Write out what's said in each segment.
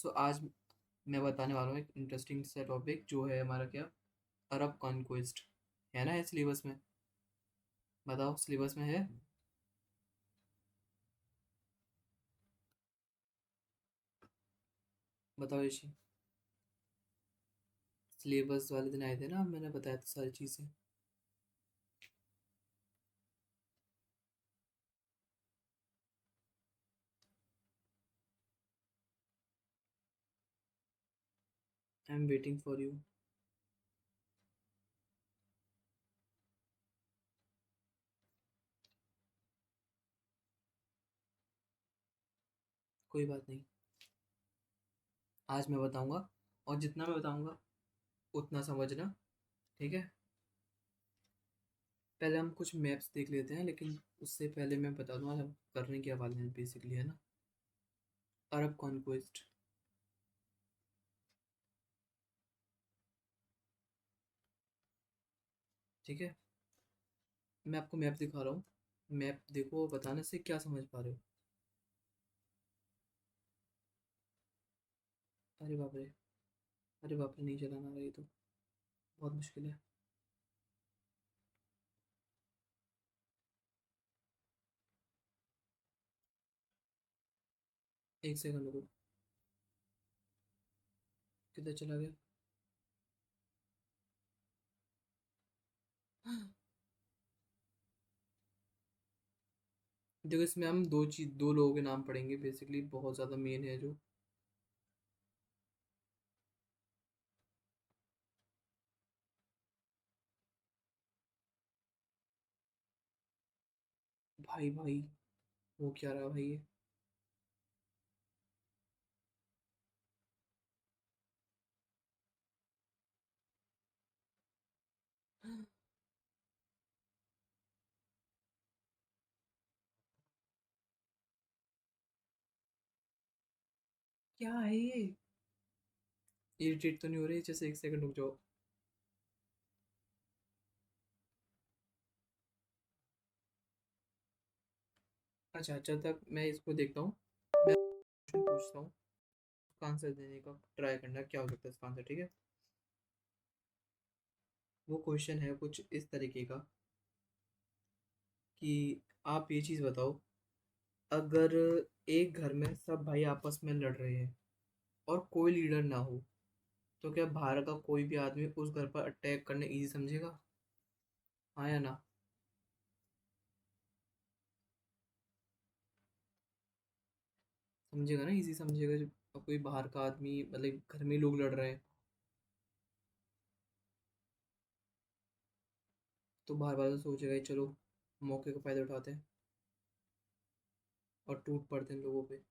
सो आज मैं बताने वाला हूँ एक इंटरेस्टिंग सा टॉपिक जो है हमारा क्या, अरब कॉन्क्वेस्ट। है ना, है सिलेबस में? बताओ, सिलेबस में है? बताओ ऋषि। सिलेबस वाले दिन आए थे ना, मैंने बताया था सारी चीज़ें। I am waiting for you. कोई बात नहीं, आज मैं बताऊंगा, और जितना मैं बताऊंगा उतना समझना। ठीक है। पहले हम कुछ मैप्स देख लेते हैं, लेकिन उससे पहले मैं बता दूं आज हम करने क्या वाले हैं बेसिकली, है ना। अरब कॉन्क्वेस्ट। ठीक है। मैं आपको मैप दिखा रहा हूँ। मैप देखो, बताने से क्या समझ पा रहे हो? अरे बाप रे। अरे बाप रे, नहीं चलाना आ रही तो बहुत मुश्किल है। एक सेकंड रुको। किधर चला गया? देखो, इसमें हम दो लोगों के नाम पढ़ेंगे बेसिकली, बहुत ज़्यादा मेन है जो। भाई भाई, वो क्या रहा भाई ये? क्या है ये? इरिटेट तो नहीं हो रही? जैसे एक सेकंड रुक जाओ। अच्छा, जब तक मैं इसको देखता हूँ, मैं क्वेश्चन पूछता हूँ, उसका आंसर देने का ट्राई करना क्या हो सकता है इसका आंसर। ठीक है। वो क्वेश्चन है कुछ इस तरीके का कि आप ये चीज़ बताओ, अगर एक घर में सब भाई आपस में लड़ रहे हैं और कोई लीडर ना हो, तो क्या बाहर का कोई भी आदमी उस घर पर अटैक करने इजी समझेगा? हाँ या ना? समझेगा ना, इजी समझेगा। जब कोई बाहर का आदमी, मतलब घर में लोग लड़ रहे हैं, तो बाहर वाला सोचेगा कि चलो मौके का फायदा उठाते हैं और टूट पड़ते हैं लोगों पे।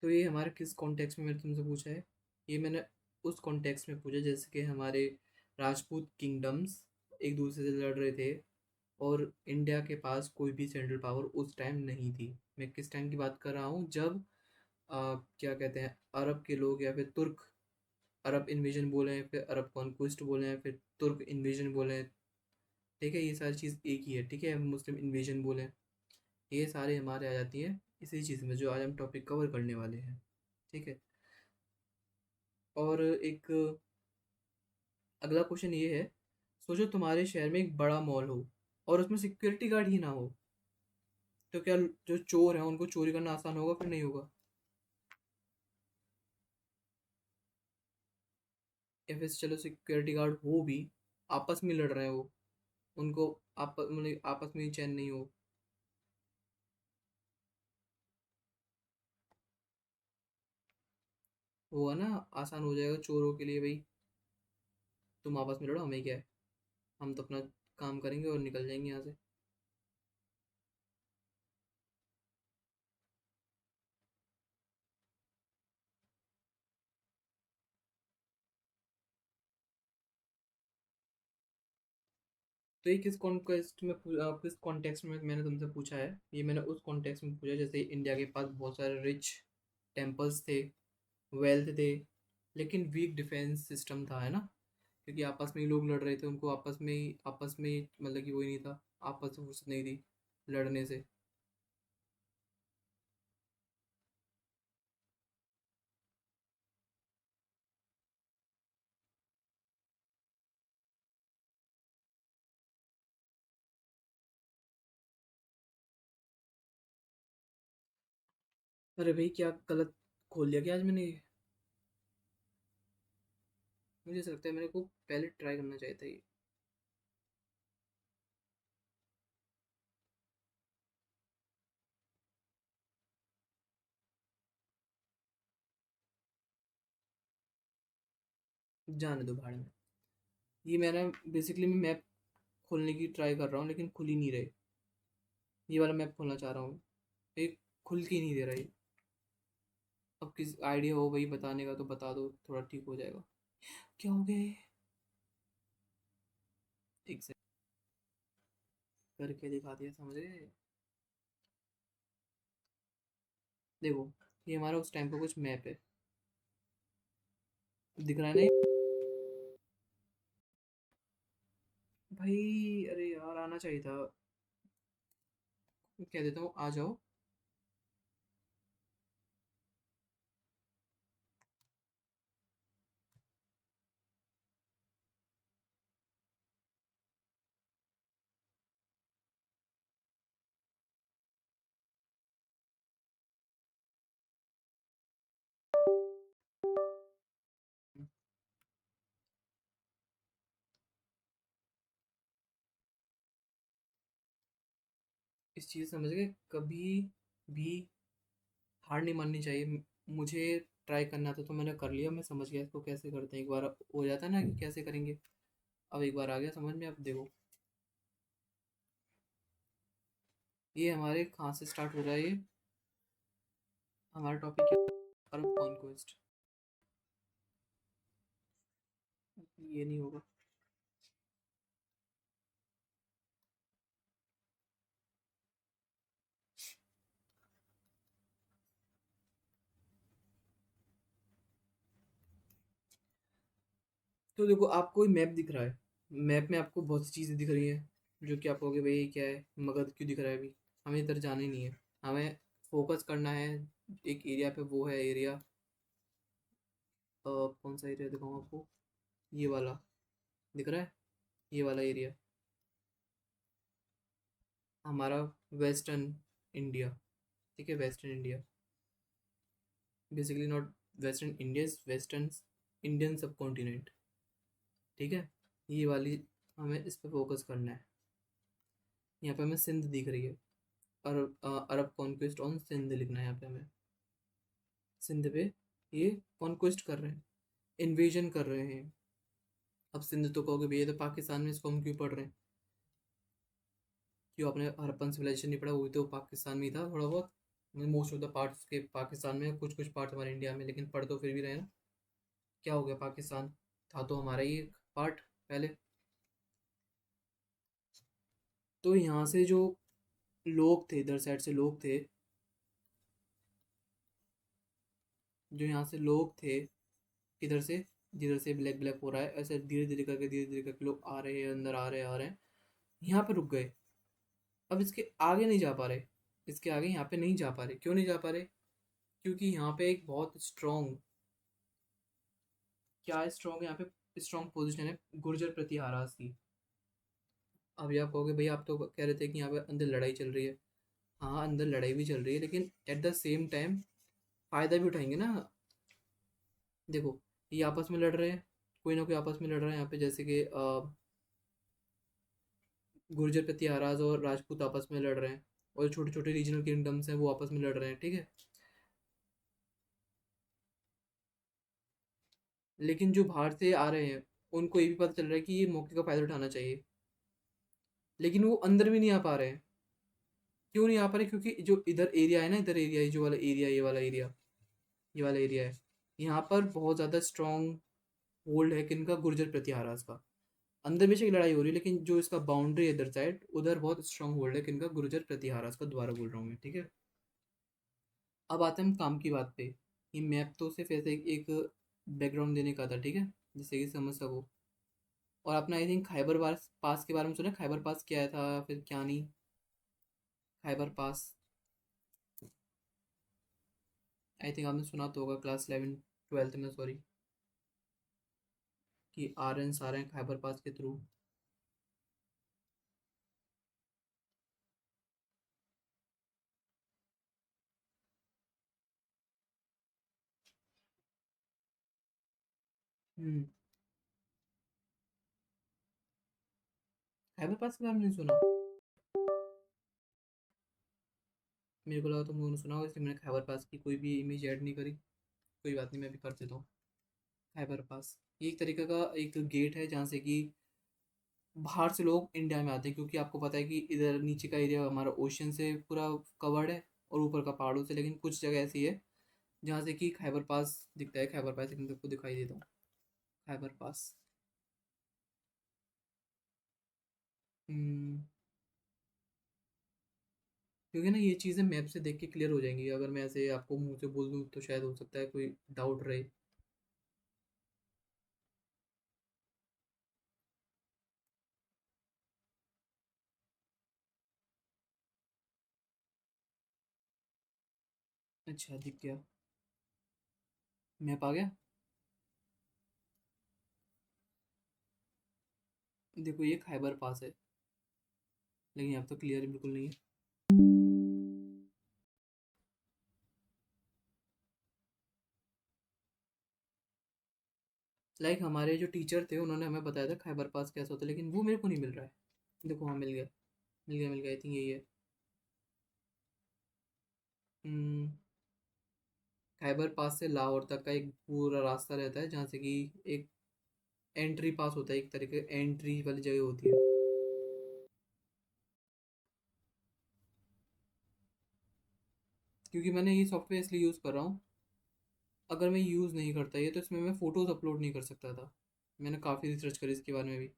तो ये हमारे किस कॉन्टेक्स्ट में मैंने तुमसे पूछा है? ये मैंने उस कॉन्टेक्स्ट में पूछा जैसे कि हमारे राजपूत किंगडम्स एक दूसरे से लड़ रहे थे, और इंडिया के पास कोई भी सेंट्रल पावर उस टाइम नहीं थी। मैं किस टाइम की बात कर रहा हूँ? जब क्या कहते हैं, अरब के लोग या फिर तुर्क, अरब इन्वेजन बोले हैं, फिर अरब कॉन्क्विस्ट बोले हैं, फिर तुर्क इन्वेजन बोले हैं। ठीक है, ये सारी चीज़ एक ही है। ठीक है, मुस्लिम इन्वेजन बोले, ये सारे हमारे आ जाती हैं इसी चीज़ में जो आज हम टॉपिक कवर करने वाले हैं। ठीक है। और एक अगला क्वेश्चन ये है, सोचो तुम्हारे शहर में एक बड़ा मॉल हो और उसमें सिक्योरिटी गार्ड ही ना हो, तो क्या जो चोर हैं उनको चोरी करना आसान होगा फिर नहीं होगा? या फिर चलो सिक्योरिटी गार्ड हो भी, आपस में लड़ रहे हैं वो, उनको मतलब आपस में ही चैन नहीं हो, होगा ना? आसान हो जाएगा चोरों के लिए भाई। तुम आपस में लड़ो, हमें क्या है, हम तो अपना काम करेंगे और निकल जाएंगे यहाँ से। तो ये किस कॉन्टेक्स्ट में किस कॉन्टेक्स्ट में मैंने तुमसे पूछा है? ये मैंने उस कॉन्टेक्स्ट में पूछा जैसे इंडिया के पास बहुत सारे रिच टेम्पल्स थे, वेल्थ थे, लेकिन वीक डिफेंस सिस्टम था, है ना, क्योंकि आपस में ही लोग लड़ रहे थे, उनको आपस में ही मतलब कि वही नहीं था, आपस में फुर्सत नहीं थी लड़ने से। अरे भाई, क्या गलत खोल लिया क्या आज मैंने? मुझे ऐसा लगता है मेरे को पहले ट्राई करना चाहिए था ये। जाने दो भाड़ में। ये मैंने बेसिकली मैं मैप खोलने की ट्राई कर रहा हूँ, लेकिन खुल ही नहीं रहे। ये वाला मैप खोलना चाह रहा हूँ, एक खुल के ही नहीं दे रहा ये। अब किस आइडिया हो भाई बताने का तो बता दो, थोड़ा ठीक हो जाएगा। क्या हो गया ये? एक से करके दिखा दिया, समझ गए? देखो, ये हमारा उस टाइम का कुछ मैप है, दिख रहा है ना भाई? अरे यार, आना चाहिए था। कह देता हूँ, आ जाओ। इस चीज़ समझ गए, कभी भी हार नहीं माननी चाहिए। मुझे ट्राई करना था तो मैंने कर लिया, मैं समझ गया इसको कैसे करते हैं, एक बार हो जाता है ना कि कैसे करेंगे। अब एक बार आ गया समझ में, अब देखो। ये हमारे कहाँ से स्टार्ट हो रहा है ये? हमारा टॉपिक क्या? अरब कॉन्क्वेस्ट। ये नहीं होगा। तो देखो, आपको मैप दिख रहा है, मैप में आपको बहुत सी चीज़ें दिख रही हैं, जो कि आप कहोगे भाई ये क्या है, मगध क्यों दिख रहा है अभी? हमें इधर जाना ही नहीं है, हमें फोकस करना है एक एरिया पे। वो है एरिया, कौन सा एरिया दिखाऊँ आपको? ये वाला दिख रहा है, ये वाला एरिया हमारा वेस्टर्न इंडिया। ठीक है, western India, basically not western India, is western Indian सब कॉन्टिनेंट। ठीक है, ये वाली हमें इस पे फोकस करना है। यहाँ पे हमें सिंध दिख रही है, अरब अरब कॉन्क्वेस्ट ऑन सिंध लिखना है यहाँ पे हमें। सिंध पे ये कॉन्क्वेस्ट कर रहे हैं, इन्वेजन कर रहे हैं। अब सिंध तो कहोगे भैया, ये तो पाकिस्तान में, इसको हम क्यों पढ़ रहे हैं? क्यों, आपने हड़प्पन सिविलाइजेशन नहीं पढ़ा? वो भी तो पाकिस्तान में ही था थोड़ा बहुत। मोस्ट ऑफ द पार्ट्स के पाकिस्तान में, कुछ कुछ पार्ट हमारे इंडिया में, लेकिन पढ़ तो फिर भी रहे ना। क्या हो गया, पाकिस्तान था तो हमारा ही एक पार्ट पहले। तो यहाँ से जो लोग थे, इधर साइड से लोग थे, जो यहाँ से लोग थे, इधर से, जिधर से ब्लैक ब्लैक हो रहा है, ऐसे धीरे धीरे करके, धीरे धीरे करके लोग आ रहे हैं, अंदर आ रहे हैं, आ रहे हैं। यहाँ पे रुक गए, अब इसके आगे नहीं जा पा रहे। इसके आगे यहाँ पे नहीं जा पा रहे, क्यों नहीं जा पा रहे? क्योंकि यहाँ पे एक बहुत स्ट्रॉन्ग, क्या है स्ट्रॉन्ग यहाँ पे? स्ट्रॉन्ग पोजीशन है गुर्जर प्रतिहारास की। अब आप कहोगे भाई, आप तो कह रहे थे कि यहाँ पे अंदर लड़ाई चल रही है। हाँ, अंदर लड़ाई भी चल रही है, लेकिन एट द सेम टाइम फायदा भी उठाएंगे ना। देखो, ये आपस में लड़ रहे हैं, कोई ना कोई आपस में लड़ रहा है यहाँ पे, जैसे कि गुर्जर प्रतिहारास और राजपूत आपस में लड़ रहे हैं, और छोटे छोटे रीजनल किंगडम्स हैं, वो आपस में लड़ रहे हैं, ठीक है। लेकिन जो बाहर से आ रहे हैं, उनको ये भी पता चल रहा है कि ये मौके का फायदा उठाना चाहिए, लेकिन वो अंदर भी नहीं आ पा रहे हैं। क्यों नहीं आ पा रहे? क्योंकि जो इधर एरिया है ना, इधर एरिया, ये जो वाला एरिया, ये वाला एरिया, ये वाला एरिया है, यहाँ पर बहुत ज़्यादा स्ट्रॉन्ग होल्ड है किनका? गुर्जर प्रतिहारास का। अंदर बेशक लड़ाई हो रही है, लेकिन जो इसका बाउंड्री है इधर साइड, उधर बहुत स्ट्रॉन्ग होल्ड है किनका? गुर्जर प्रतिहारास का। दोबारा बोल रहा हूँ मैं, ठीक है। अब आते हैं हम काम की बात पे। ये मैप तो सिर्फ ऐसे एक बैकग्राउंड देने का था, ठीक है, जिससे कि समझ सको। और आपने आई थिंक खैबर पास पास के बारे में सुना, खैबर पास क्या था फिर क्या नहीं। खैबर पास, आई थिंक आपने सुना तो होगा क्लास 11 12th में, सॉरी, कि आर्यन आ रहे हैं खैबर पास के थ्रू। हम्म। खैबर पास के बारे में नहीं सुना? मेरे को लगा तुम लोगों ने सुना होगा, इसलिए मैंने खैबर पास की कोई भी इमेज ऐड नहीं करी। कोई बात नहीं, मैं भी कर देता हूँ। खैबर पास ये एक तरीके का एक गेट है जहाँ से कि बाहर से लोग इंडिया में आते हैं, क्योंकि आपको पता है कि इधर नीचे का एरिया हमारा ओशन से पूरा कवर्ड है और ऊपर का पहाड़ों से, लेकिन कुछ जगह ऐसी है जहाँ से कि खैबर पास दिखता है। खैबर पास एक को दिखाई देता हूँ। खैबर पास। हम्म, क्योंकि ना ये चीज़ें मैप से देख के क्लियर हो जाएंगी, अगर मैं ऐसे आपको मुंह से बोल दूँ तो शायद हो सकता है कोई डाउट रहे। अच्छा, दिख गया। मैप आ गया। देखो ये खैबर पास है, लेकिन अब तो क्लियर बिल्कुल नहीं है। लाइक हमारे जो टीचर थे उन्होंने हमें बताया था खैबर पास कैसा होता है, लेकिन वो मेरे को नहीं मिल रहा है। देखो हाँ, मिल गया। मिल गया, मिल गया, आई थिंक यही है। हम्म, खैबर पास से लाहौर तक का एक पूरा रास्ता रहता है, जहाँ से कि एक एंट्री पास होता है, एक तरीके एंट्री वाली जगह होती है। क्योंकि मैंने ये सॉफ्टवेयर इसलिए यूज़ कर रहा हूँ, अगर मैं यूज़ नहीं करता ये तो इसमें मैं फ़ोटोज़ अपलोड नहीं कर सकता था। मैंने काफ़ी रिसर्च करी इसके बारे में भी।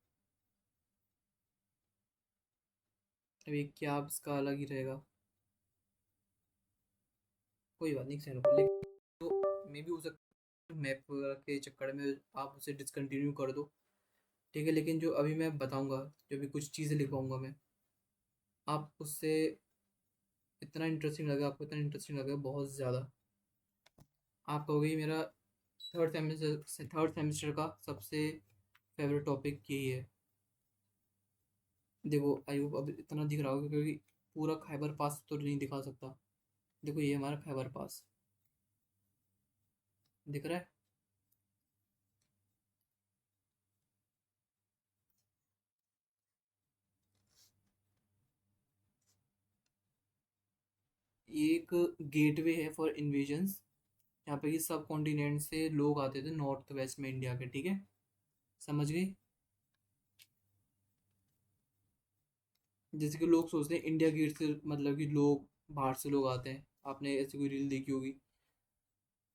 अभी क्या अब इसका अलग ही रहेगा। कोई बात नहीं, चैनल को लेकिन तो मे भी हो सकता है मैप के चक्कर में आप उसे डिसकंटिन्यू कर दो। ठीक है, लेकिन जो अभी मैं बताऊंगा, जो भी कुछ चीज़ें लिखवाऊंगा मैं, आप उससे इतना इंटरेस्टिंग लगा, आपको इतना इंटरेस्टिंग लगा बहुत ज़्यादा। आप कहोगे ये मेरा थर्ड सेमेस्टर का सबसे फेवरेट टॉपिक यही है। देखो आई होप अब इतना दिख रहा होगा, क्योंकि पूरा खैबर पास तो नहीं दिखा सकता। देखो ये हमारा खैबर पास दिख रहा है। ये एक गेटवे है फॉर इन्वेजन्स, यहाँ पे कि सब कॉन्टिनेंट से लोग आते थे नॉर्थ वेस्ट में इंडिया के, ठीक है, समझ गई। जैसे कि लोग सोचते हैं इंडिया गेट से मतलब कि लोग बाहर से लोग आते हैं, आपने ऐसी कोई रील देखी होगी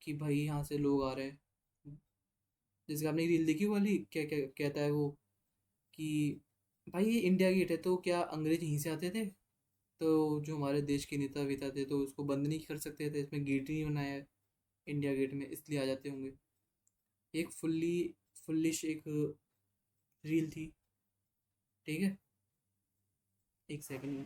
कि भाई यहाँ से लोग आ रहे हैं। जैसे कि आपने रील देखी वाली, क्या क्या कहता है वो, कि भाई ये इंडिया गेट है, तो क्या अंग्रेज यहीं से आते थे? तो जो हमारे देश के नेता वेता थे तो उसको बंद नहीं कर सकते थे, इसमें गेट ही नहीं बनाया है इंडिया गेट में, इसलिए आ जाते होंगे। एक फुल्लिश एक रील थी, ठीक है। एक सेकंड।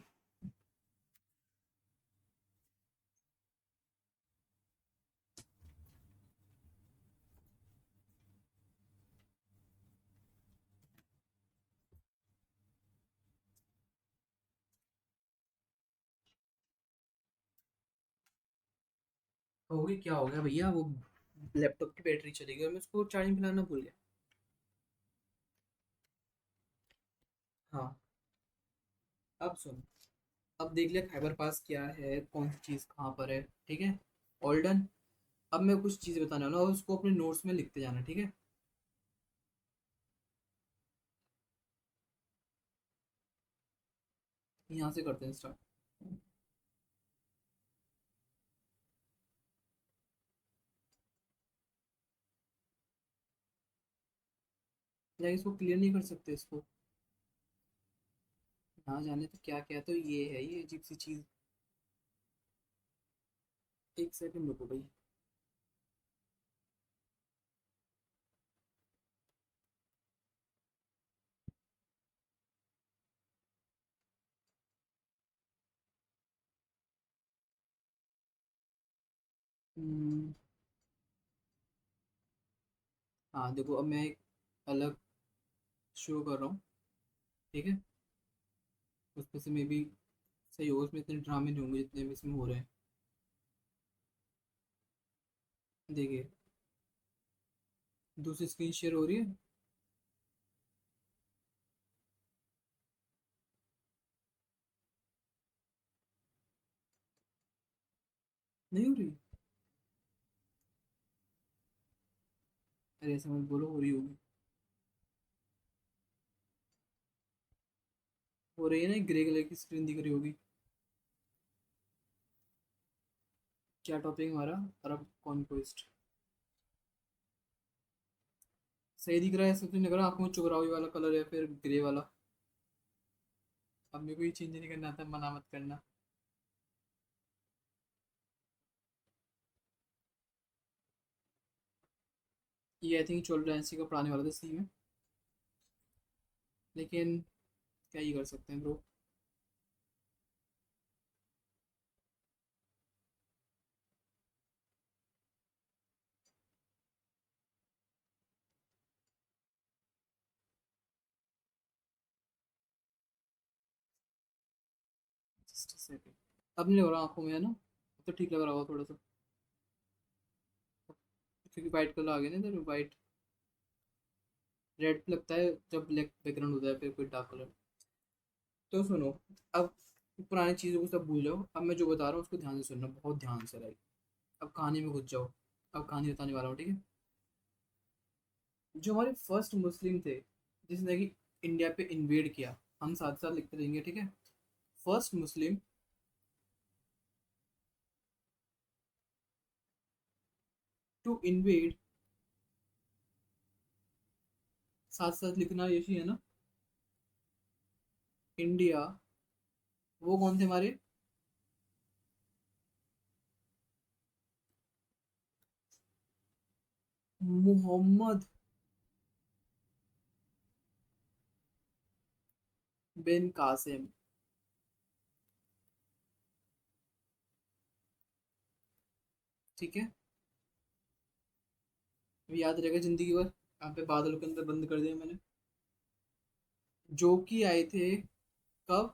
हो गई, क्या हो गया भैया, वो लैपटॉप की बैटरी चली गई और मैं उसको चार्जिंग पे लाना भूल गया। हाँ, अब सुन। अब देख लिया खैबर पास क्या है, कौन सी चीज़ कहाँ पर है, ठीक है। All done. अब मैं कुछ चीज़ें बताने वाला हूँ और उसको अपने नोट्स में लिखते जाना, ठीक है। यहाँ से करते हैं स्टार्ट। या इसको क्लियर नहीं कर सकते इसको? ना जाने तो क्या क्या, तो ये है ये अजीब सी चीज़। एक सेकंड रुको भाई। हम्म, हाँ देखो, अब मैं एक अलग शो कर रहा हूँ, ठीक है। उसमें से मे बी सही होगा, उसमें इतने ड्रामे नहीं होंगे जितने भी इसमें हो रहे हैं। देखिए, दूसरी स्क्रीन शेयर हो रही है। नहीं हो रही? अरे ऐसा मत बोलो, हो रही होगी। हो रही है ना, ग्रे कलर की स्क्रीन दिख रही होगी। क्या टॉपिक हमारा? अरब कॉन्क्वेस्ट। सही दिख रहा है? ऐसा तो नहीं लग रहा आंखों में चुभ रहा हो ये वाला कलर या फिर ग्रे वाला? अब मेरे को ये चेंज नहीं करना था, मना मत करना। ये आई थिंक 12 डायनेस्टी का पुराने वाला था सी में, लेकिन क्या ही कर सकते हैं ब्रो। Just second. अब नहीं लग रहा आंखों में, है ना? अब तो ठीक लग रहा होगा थोड़ा सा, क्योंकि वाइट कलर आ गया ना इधर, वाइट। रेड लगता है जब ब्लैक बैकग्राउंड होता है, फिर कोई डार्क कलर। तो सुनो, अब पुरानी चीज़ों को सब भूल जाओ, अब मैं जो बता रहा हूँ उसको ध्यान से सुनना, बहुत ध्यान से लाइक। अब कहानी में घुस जाओ। अब कहानी बताने वाला हूँ, ठीक है। जो हमारे फर्स्ट मुस्लिम थे जिसने कि इंडिया पे इन्वेड किया, हम साथ साथ लिखते रहेंगे, ठीक है। फर्स्ट मुस्लिम टू इन्वेड, साथ साथ लिखना यही है ना, इंडिया। वो कौन थे हमारे? मोहम्मद बिन कासिम। ठीक है, याद रहेगा जिंदगी भर। यहाँ पे बादल के अंदर बंद कर दिया मैंने। जो कि आए थे कब?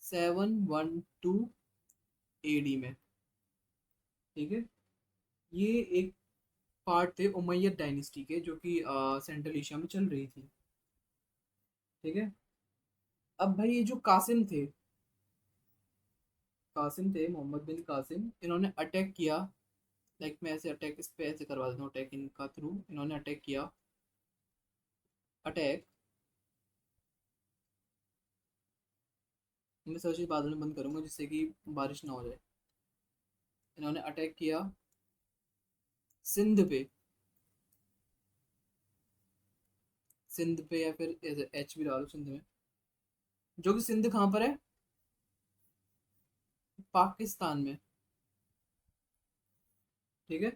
712 AD में, ठीक है। ये एक पार्ट थे उमैयद डायनेस्टी के, जो कि सेंट्रल एशिया में चल रही थी, ठीक है। अब भाई ये जो कासिम थे, कासिम थे, मोहम्मद बिन कासिम, इन्होंने अटैक किया। लाइक मैं ऐसे अटैक इस पे ऐसे करवा देता हूँ, अटैक इनका थ्रू इन्होंने अटैक किया। अटैक, मैं सब चीज़ बाद में बंद करूंगा जिससे कि बारिश ना हो जाए। इन्होंने अटैक किया सिंध पे। सिंध पे, या फिर एच भी डालो सिंध में। जो कि सिंध कहाँ पर है? पाकिस्तान में, ठीक है।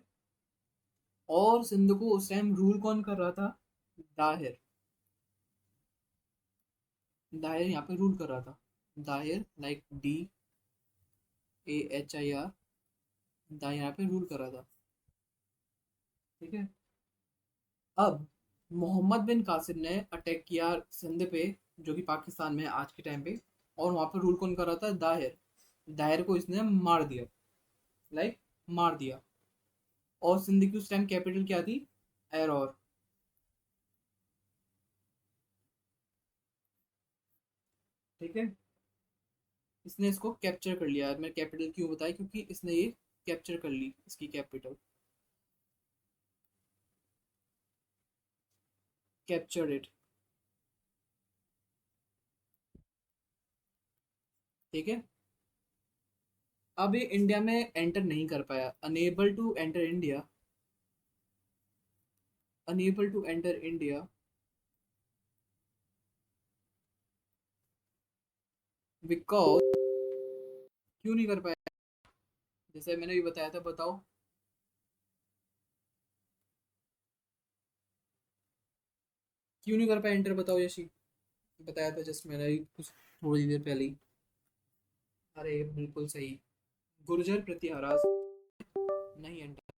और सिंध को उस टाइम रूल कौन कर रहा था? दाहिर। दाहिर यहाँ पे रूल कर रहा था। Dahir, like DAHIR। दाहिर यहाँ पे रूल कर रहा था, ठीक है। अब मोहम्मद बिन कासिम ने अटैक किया सिंध पे, जो कि पाकिस्तान में है आज के टाइम पे। और वहां पर रूल कौन कर रहा था? दाहिर। दाहिर को इसने मार दिया, लाइक मार दिया। और सिंध की उस टाइम कैपिटल क्या थी? एरौर, ठीक है। इसने इसको कैप्चर कर लिया। मैं कैपिटल क्यों बताया, क्योंकि इसने ये कैप्चर कर ली इसकी कैपिटल। कैप्चर इट, ठीक है। अब ये इंडिया में एंटर नहीं कर पाया, unable to enter India. Unable to enter India because, क्यों नहीं कर पाया? जैसे मैंने भी बताया था, बताओ। क्यों नहीं कर पाया एंटर, बताओ यशी। बताया था जस्ट मैंने ही कुछ थोड़ी देर पहले ही। अरे बिल्कुल सही। गुर्जर प्रतिहारा। नहीं एंटर।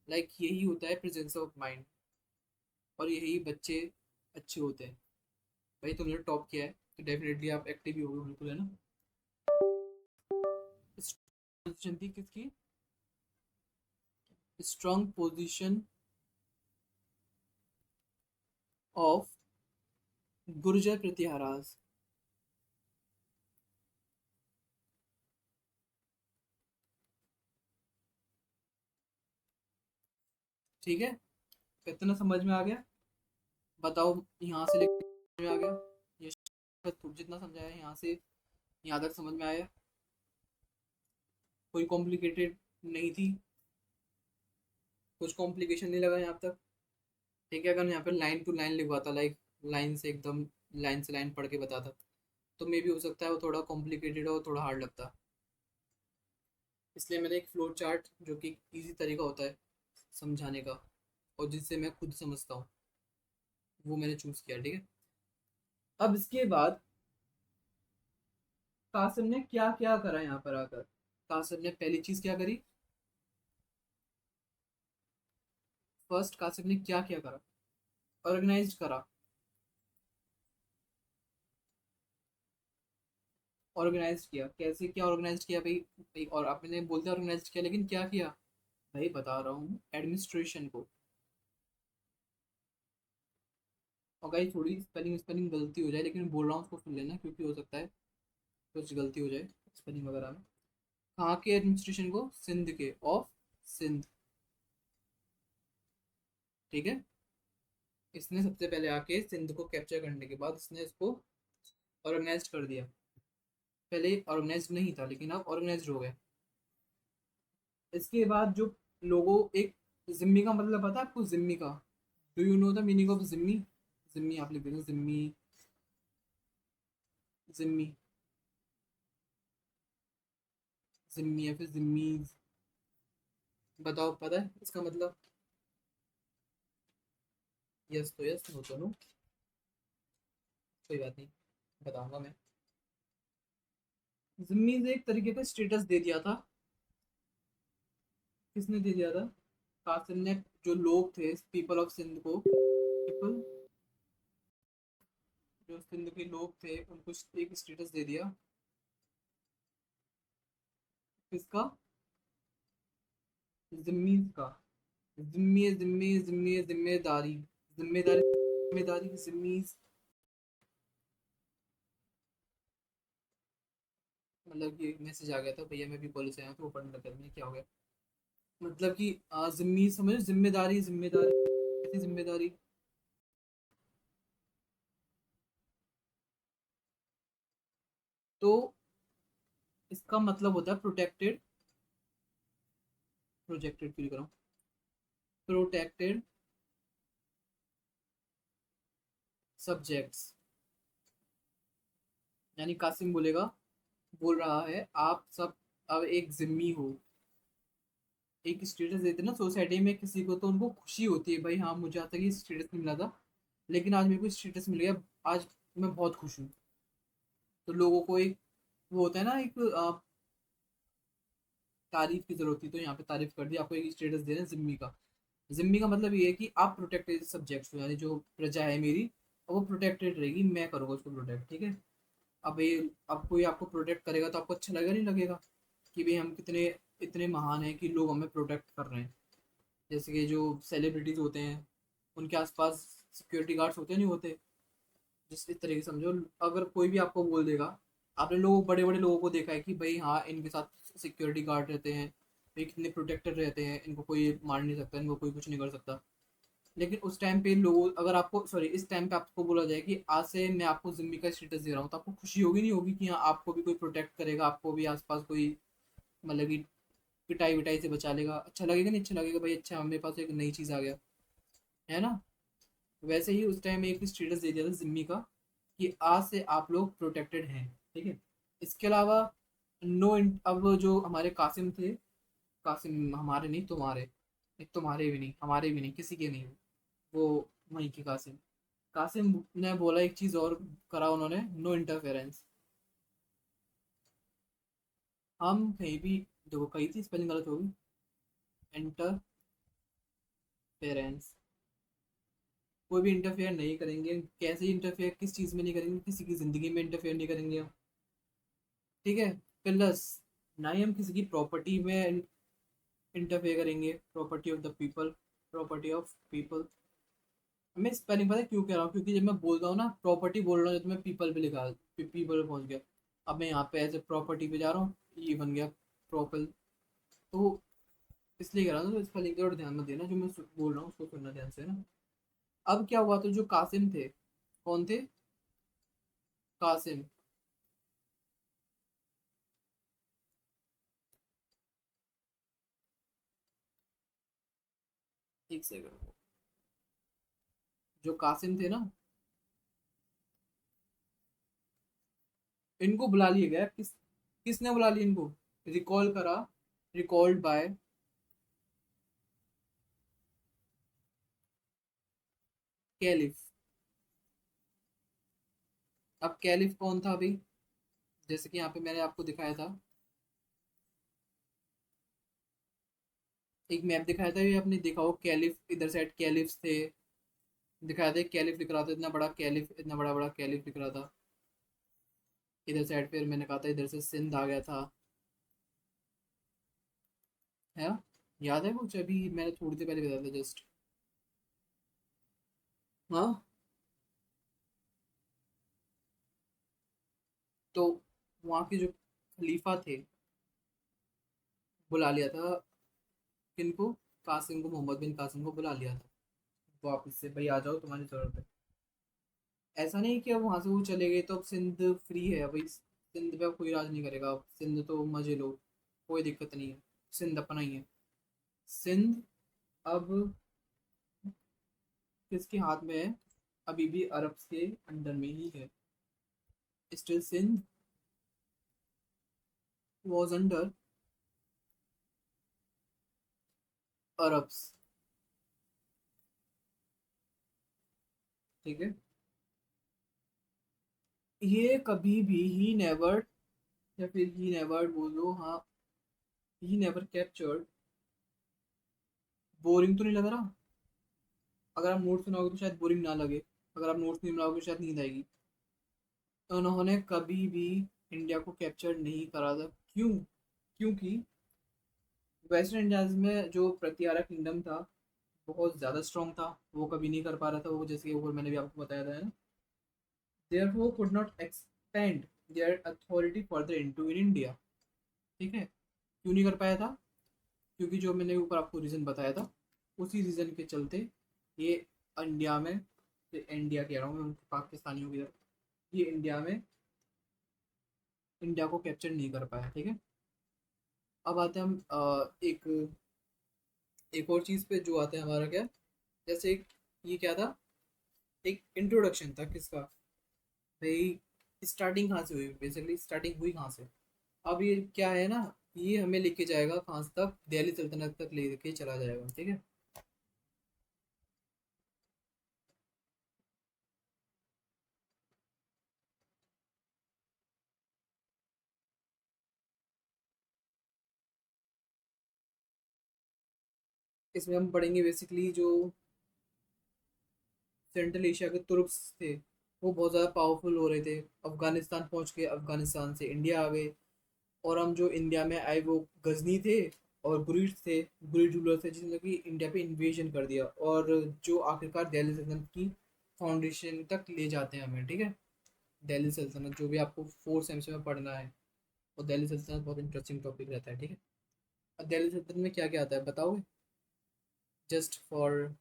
लाइक यही होता है प्रेजेंस ऑफ माइंड, और यही बच्चे अच्छे होते हैं। भाई तुमने टॉप किया है तो डेफिनेटली आप एक्टिव ही होगे, बिल्कुल, है ना। पोजीशन थी किसकी? स्ट्रॉन्ग पोजीशन ऑफ गुर्जर प्रत्याहार। ठीक है, कितना समझ में आ गया बताओ? यहाँ से लेकर समझ में आ गया? ये जितना समझाया यहाँ से यहाँ तक समझ में आया? कोई कॉम्प्लिकेटेड नहीं थी? कुछ कॉम्प्लिकेशन नहीं लगा यहाँ तक? ठीक है, अगर यहाँ पे लाइन टू लाइन लिखवाता, लाइक लाइन से एकदम, लाइन से लाइन पढ़ के बताता, तो मे भी हो सकता है वो थोड़ा कॉम्प्लिकेटेड और थोड़ा हार्ड लगता। इसलिए मैंने एक फ्लो चार्ट, जो कि इजी तरीका होता है समझाने का और जिससे मैं खुद समझता हूँ, वो मैंने चूज किया। ठीक है, अब इसके बाद कासिम ने क्या क्या करा यहाँ पर आकर? कासिम ने पहली चीज क्या करी? फर्स्ट कासिम ने क्या क्या करा? ऑर्गेनाइज करा। ऑर्गेनाइज किया कैसे? क्या ऑर्गेनाइज किया भाई? भाई और आपने बोलते ऑर्गेनाइज किया, लेकिन क्या किया? भाई बता रहा हूँ, एडमिनिस्ट्रेशन को। और भाई थोड़ी स्पेलिंग स्पेलिंग गलती हो जाए, लेकिन बोल रहा हूँ उसको सुन लेना, क्योंकि हो सकता है कुछ गलती हो जाए स्पेलिंग वगैरह में। कहाँ के एडमिनिस्ट्रेशन को? सिंध के, ऑफ सिंध। ठीक है, इसने सबसे पहले आके सिंध को कैप्चर करने के बाद इसने इसको ऑर्गेनाइज कर दिया। पहले ऑर्गेनाइज नहीं था, लेकिन अब ऑर्गेनाइज हो गया। इसके बाद जो लोगों, एक जिम्मी का मतलब पता है आपको? जिम्मी का, do you know the meaning of Jimmy? Jimmy आप लिख देना, जिम्मी। जिम्मी, जिम्मी या फिर जिम्मीज, बताओ पता है इसका मतलब? यस तो यस, नो तो नो, कोई बात नहीं, बताऊंगा मैं। जिम्मीज एक तरीके का स्टेटस दे दिया था। किसने दे दिया था? कासिम ने। जो लोग थे पीपल ऑफ सिंध को, पीपल, जो सिंध के लोग थे उनको एक स्टेटस दे दिया। किसका? जिम्मीज का। जिम्मी जिम्मी जिम्मी जिम्मेदारी, जिम्मेदारी, जिम्मेदारी जिम्मीज। मतलब ये मैसेज आ गया था, भैया मैं भी कॉलेज से आया तो वो पढ़ने लगा, मैंने क्या हो गया। मतलब कि जिम्मी समझो, जिम्मेदारी, जिम्मेदारी, कैसी जिम्मेदारी? तो इसका मतलब होता है प्रोटेक्टेड, प्रोजेक्टेड क्यों लिख रहा हूँ, प्रोटेक्टेड सब्जेक्ट्स। यानी कासिम बोलेगा, बोल रहा है आप सब अब एक जिम्मी हो। एक स्टेटस देते ना सोसाइटी में किसी को, तो उनको खुशी होती है, भाई हाँ मुझे आज तक ये स्टेटस नहीं मिला था, लेकिन आज मेरे को स्टेटस मिल गया, आज मैं बहुत खुश हूँ। तो लोगों को एक, वो होता है ना, एक तारीफ की जरूरत थी, तो यहाँ पे तारीफ कर दी, आपको एक स्टेटस दे रहे हैं जिम्मी का। जिम्मी का मतलब ये है कि आप प्रोटेक्टेड सब्जेक्ट्स हो, यानी जो प्रजा है मेरी, वो प्रोटेक्टेड रहेगी, मैं करूँगा उसको प्रोटेक्ट। ठीक है, अब ये, अब कोई आपको प्रोटेक्ट करेगा तो आपको अच्छा लगेगा नहीं लगेगा कि भाई हम कितने इतने महान हैं कि लोग हमें प्रोटेक्ट कर रहे हैं। जैसे कि जो सेलिब्रिटीज होते हैं, उनके आसपास सिक्योरिटी गार्ड्स होते नहीं होते, जिस इस तरीके से समझो। अगर कोई भी आपको बोल देगा, आपने लोग बड़े बड़े लोगों को देखा है कि भाई हाँ इनके साथ सिक्योरिटी गार्ड रहते हैं, ये कितने प्रोटेक्टेड रहते हैं, इनको कोई मार नहीं सकता, इनको कोई कुछ नहीं कर सकता। लेकिन उस टाइम पे लोग, अगर आपको, सॉरी, इस टाइम पे आपको बोला जाए कि आज से मैं आपको जिम्मी का स्टेटस दे रहा हूँ, तो आपको खुशी होगी नहीं होगी कि हाँ आपको भी कोई प्रोटेक्ट करेगा, आपको भी आसपास कोई, मतलब कि पिटाई विटाई से बचा लेगा? अच्छा लगेगा नहीं? अच्छा लगेगा भाई, अच्छा मेरे पास एक नई चीज़ आ गया, है ना। वैसे ही उस टाइम एक स्टेटस दे दिया था जिम्मी का कि आज से आप लोग प्रोटेक्टेड हैं। ठीक है, इसके अलावा नो, अब जो हमारे कासिम थे, कासिम हमारे नहीं तुम्हारे, नहीं तुम्हारे भी नहीं, हमारे भी नहीं, किसी के नहीं, वो वहीं के कासिम। कासिम ने बोला एक चीज़ और करा उन्होंने, नो इंटरफेरेंस। हम कहीं भी देखो कही थी स्पेलिंग गलत होगी। इंटरफेरेंस। कोई भी इंटरफेयर नहीं करेंगे। कैसे इंटरफेयर, किस चीज़ में नहीं करेंगे, किसी की ज़िंदगी में इंटरफेयर नहीं करेंगे हम। ठीक है। प्लस ना ही हम किसी की प्रॉपर्टी में इंटरफेयर करेंगे। Property of the people. Property of people. मैं स्पेलिंग पता है क्यों कह रहा हूँ, क्योंकि जब मैं बोल रहा हूँ ना प्रॉपर्टी बोल रहा हूँ, जब मैं पीपल पे लिखा पीपल पे पहुंच गया। अब मैं यहाँ पे ऐसे प्रॉपर्टी पे जा रहा हूँ, ये बन गया प्रॉपल। तो इसलिए कह रहा हूँ, तो स्पेलिंग का ध्यान मत देना, जो मैं बोल रहा हूँ उसको सुनना ध्यान से ना। अब क्या हुआ, तो जो कासिम थे, कौन थे? कासिम। एक सेकंड। जो कासिम थे ना, इनको बुला लिया गया। किसने बुला लिया इनको? रिकॉल करा। Recalled by caliph. अब कैलिफ कौन था अभी? जैसे कि यहाँ पे मैंने आपको दिखाया था, एक मैप दिखाया था, ये आपने देखा हो, कैलिफ इधर साइड कैलिफ्स थे। दिखाया था, कैलिफ दिख रहा था, इतना बड़ा कैलिफ, इतना बड़ा बड़ा कैलिफ दिख रहा था इधर साइड। फिर मैंने कहा था इधर से सिंध आ गया था। है ना? याद है कुछ? अभी मैंने थोड़ी देर पहले बताया था जस्ट। हाँ। तो वहाँ के जो खलीफा थे, बुला लिया था। किनको? कासिम को, मोहम्मद बिन कासिम को बुला लिया था वापिस से, भाई आ जाओ तुम्हारी जरूरत है। ऐसा नहीं कि अब वहां से वो चले गए तो अब सिंध फ्री है भाई, सिंध पे अब कोई राज नहीं करेगा। अब सिंध तो मजे लो, कोई दिक्कत नहीं है। सिंध अपना ही है। सिंध अब किसके हाथ में है? अभी भी अरब के अंडर में ही है। Still Sindh was under Arabs. ठीक है। ये कभी भी ही नेवर, या फिर ही नेवर बोलो, हाँ। He never captured. बोरिंग तो नहीं लग रहा? अगर आप नोट्स सुनाओगे तो शायद बोरिंग ना लगे, अगर आप नोट्स नहीं बनाओगे तो शायद नींद आएगी। तो उन्होंने कभी भी इंडिया को कैप्चर नहीं करा था। क्यों? क्योंकि वेस्टर्न इंडिया में जो प्रतिहारा किंगडम था, बहुत ज़्यादा स्ट्रॉन्ग था, वो कभी नहीं कर पा रहा था वो, जैसे कि ऊपर मैंने भी आपको बताया था, है ना। therefore could not expand their authority further into in India। ठीक है। क्यों नहीं कर पाया था? क्योंकि जो मैंने ऊपर आपको रीज़न बताया था, उसी रीज़न के चलते ये इंडिया में, इंडिया कह रहा हूँ मैं पाकिस्तानियों की तरफ, ये इंडिया में इंडिया को कैप्चर नहीं कर पाया। ठीक है। अब आते हैं हम एक एक और चीज़ पे, जो आता है हमारा क्या, जैसे ये क्या था, एक इंट्रोडक्शन था किसका, भाई स्टार्टिंग कहाँ से हुई, बेसिकली स्टार्टिंग हुई कहाँ से। अब ये क्या है ना, ये हमें लेके जाएगा कहाँ तक, दिल्ली सल्तनत तक लेके चला जाएगा। ठीक है। इसमें हम पढ़ेंगे बेसिकली जो सेंट्रल एशिया के तुर्क्स थे, वो बहुत ज़्यादा पावरफुल हो रहे थे। अफगानिस्तान पहुंच के अफगानिस्तान से इंडिया आ गए। और हम जो इंडिया में आए वो गजनी थे, और ब्रिट थे, ब्रिट रूलर थे, जिन्होंने कि इंडिया पे इन्वेजन कर दिया, और जो आखिरकार दिल्ली सल्तनत की फाउंडेशन तक ले जाते हैं हमें। ठीक है। दिल्ली सल्तनत जो भी आपको फोर्थ सेमेस्टर में पढ़ना है, और दिल्ली सल्तनत बहुत इंटरेस्टिंग टॉपिक रहता है। ठीक है। अब दिल्ली सल्तनत में क्या क्या आता है बताओगे? जस्ट फॉर